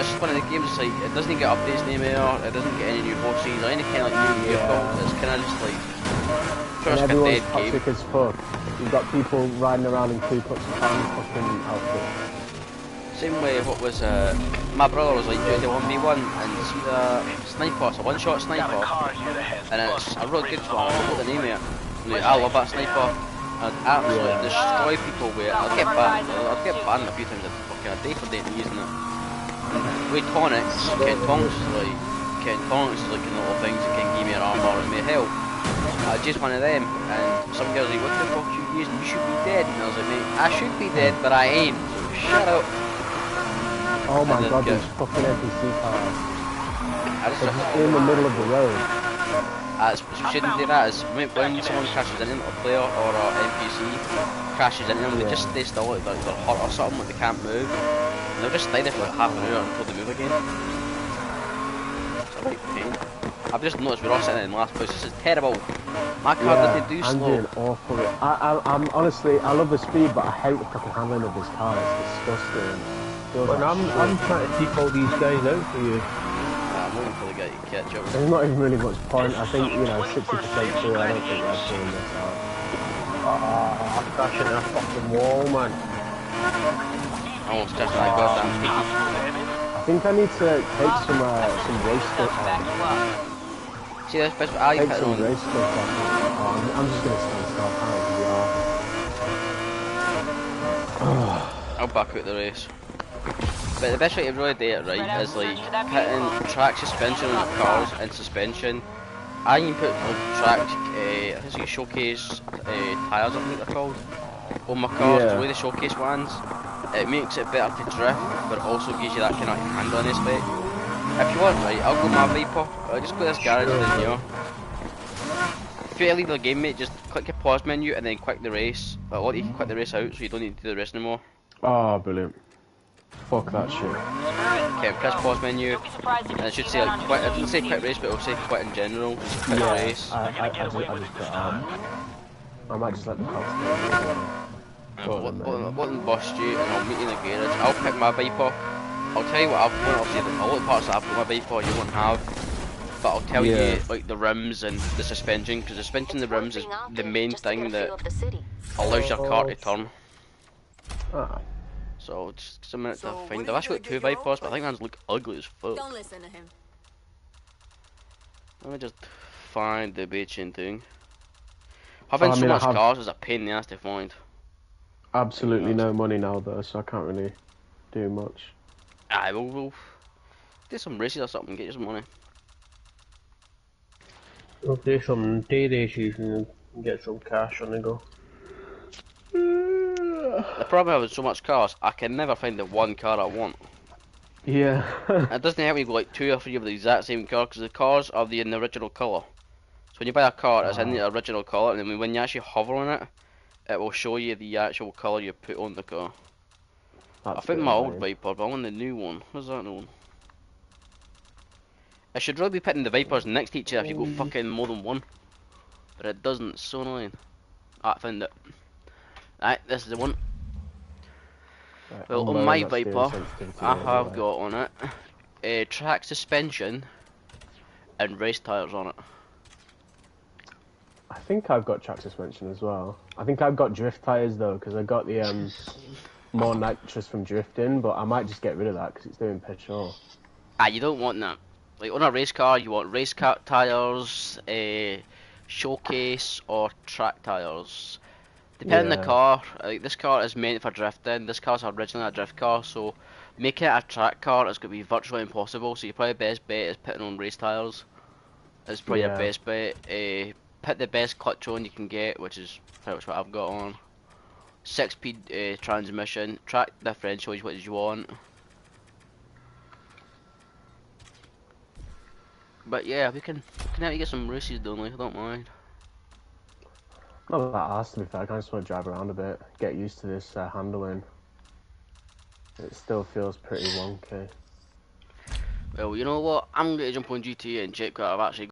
it's just one of the games. It's like it doesn't get updates anymore. It doesn't get any new horses or any kind of like new vehicle. It's kind of just like And just a everyone's dead game. toxic as fuck. You've got people riding around in Ku Klux Klan fucking outfits. Same way, what was my brother was like doing the 1v1 and see the sniper, it's a one-shot sniper, and it's a real good one. I don't know the name of it. And I love that sniper. I'd absolutely destroy people with it. I'd get banned a few times a day for using it. With tonics, Ken Tonks is like the little things that can give me an armor and me help. I just one of them, and some girls like, what the fuck are you using? You should be dead. And I was like, mate, I should be dead, but I ain't. So shut up. Oh my And then god, go. these fucking NPC cars. I just They're just in the middle of the road. we shouldn't do that. Is when someone crashes into them, a player or an NPC crashes into them, they just stay still, like they're hurt or something, like they can't move. And they'll just stay there for like half an hour until they move again. So absolute pain. I've just noticed we're all sitting in last place. This is terrible. My car doesn't do I'm slow. doing awful. I'm honestly, I love the speed, but I hate the fucking handling of this car. It's disgusting. Feels But like I'm shit. trying to keep all these guys out for you. I'm waiting for the guy to catch up. There's not even really much point. I think, 60% through, I don't think they're pulling this out. I'm crashing a fucking wall, man. Almost just like goddamn speaking. I think I need to take some race stuff Back on. you up. See, that's best what I Take put some on. race stuff on. I'm just gonna stand still. I can't I'll back out the race. But the best way to really do it right is like putting track suspension on the cars and suspension. I can put like track, I think it's like showcase tyres, I think they're called, on my cars. Yeah. The way the showcase ones, it makes it better to drift, but it also gives you that kind of handling aspect. If you want, right, I'll go my Viper. I'll just go to this garage in here. If you leave the game, mate, just click your pause menu and then click the race. But you can quit the race out, so you don't need to do the race anymore. Oh, brilliant. Fuck that shit. Okay, press pause menu, and it should say like quit. It doesn't say quit race, but it'll say quit in general. Just quit the race. I just put it out. I might just let the cops What bust you, and I'll meet you in the garage. I'll pick my Viper. I'll tell you what I've got. Obviously, a lot of parts that I've got my Viper you won't have. But I'll tell you like the rims and the suspension, because the suspension and the rims is the main thing that allows your car to turn. Ah. So just a minute to find. I've actually got two Vipers, but I think one's look ugly as fuck. Don't listen to him. Let me just find the bitchin' thing. Having so much cars is a pain in the ass to find. Absolutely no money now though, so I can't really do much. Aye, we'll do some races or something, get you some money. We'll do some day races and get some cash on the go. The problem having so much cars, I can never find the one car I want. Yeah. It doesn't help me go like 2 or 3 of the exact same car, because the cars are in the original colour. So when you buy a car, it's in the original colour, and then when you actually hover on it, it will show you the actual colour you put on the car. I found my old Viper, but I want the new one. What's that new one? I should really be putting the Vipers next to each other if you go fucking more than one. But it doesn't, it's so annoying. Ah, I found it. Right, this is the one. Right, Well, on my Viper, I have got on it track suspension and race tyres on it. I think I've got track suspension as well. I think I've got drift tyres though, because I got the more nitrous from drifting, but I might just get rid of that because it's doing petrol. Ah, you don't want that. Like on a race car, you want race car tyres, showcase or track tyres. Depending on the car, like this car is meant for drifting. This car's originally a drift car, so making it a track car is going to be virtually impossible. So your probably best bet is putting on race tyres. It's probably your best bet. Put the best clutch on you can get, which is pretty much what I've got on. 6-speed transmission. Track differential is what you want. But yeah, we can help you get some races done. Like I don't mind. Not that ass to be fair. I just want to drive around a bit, get used to this handling. It still feels pretty wonky. Well, you know what? I'm going to jump on GTA and check what I've actually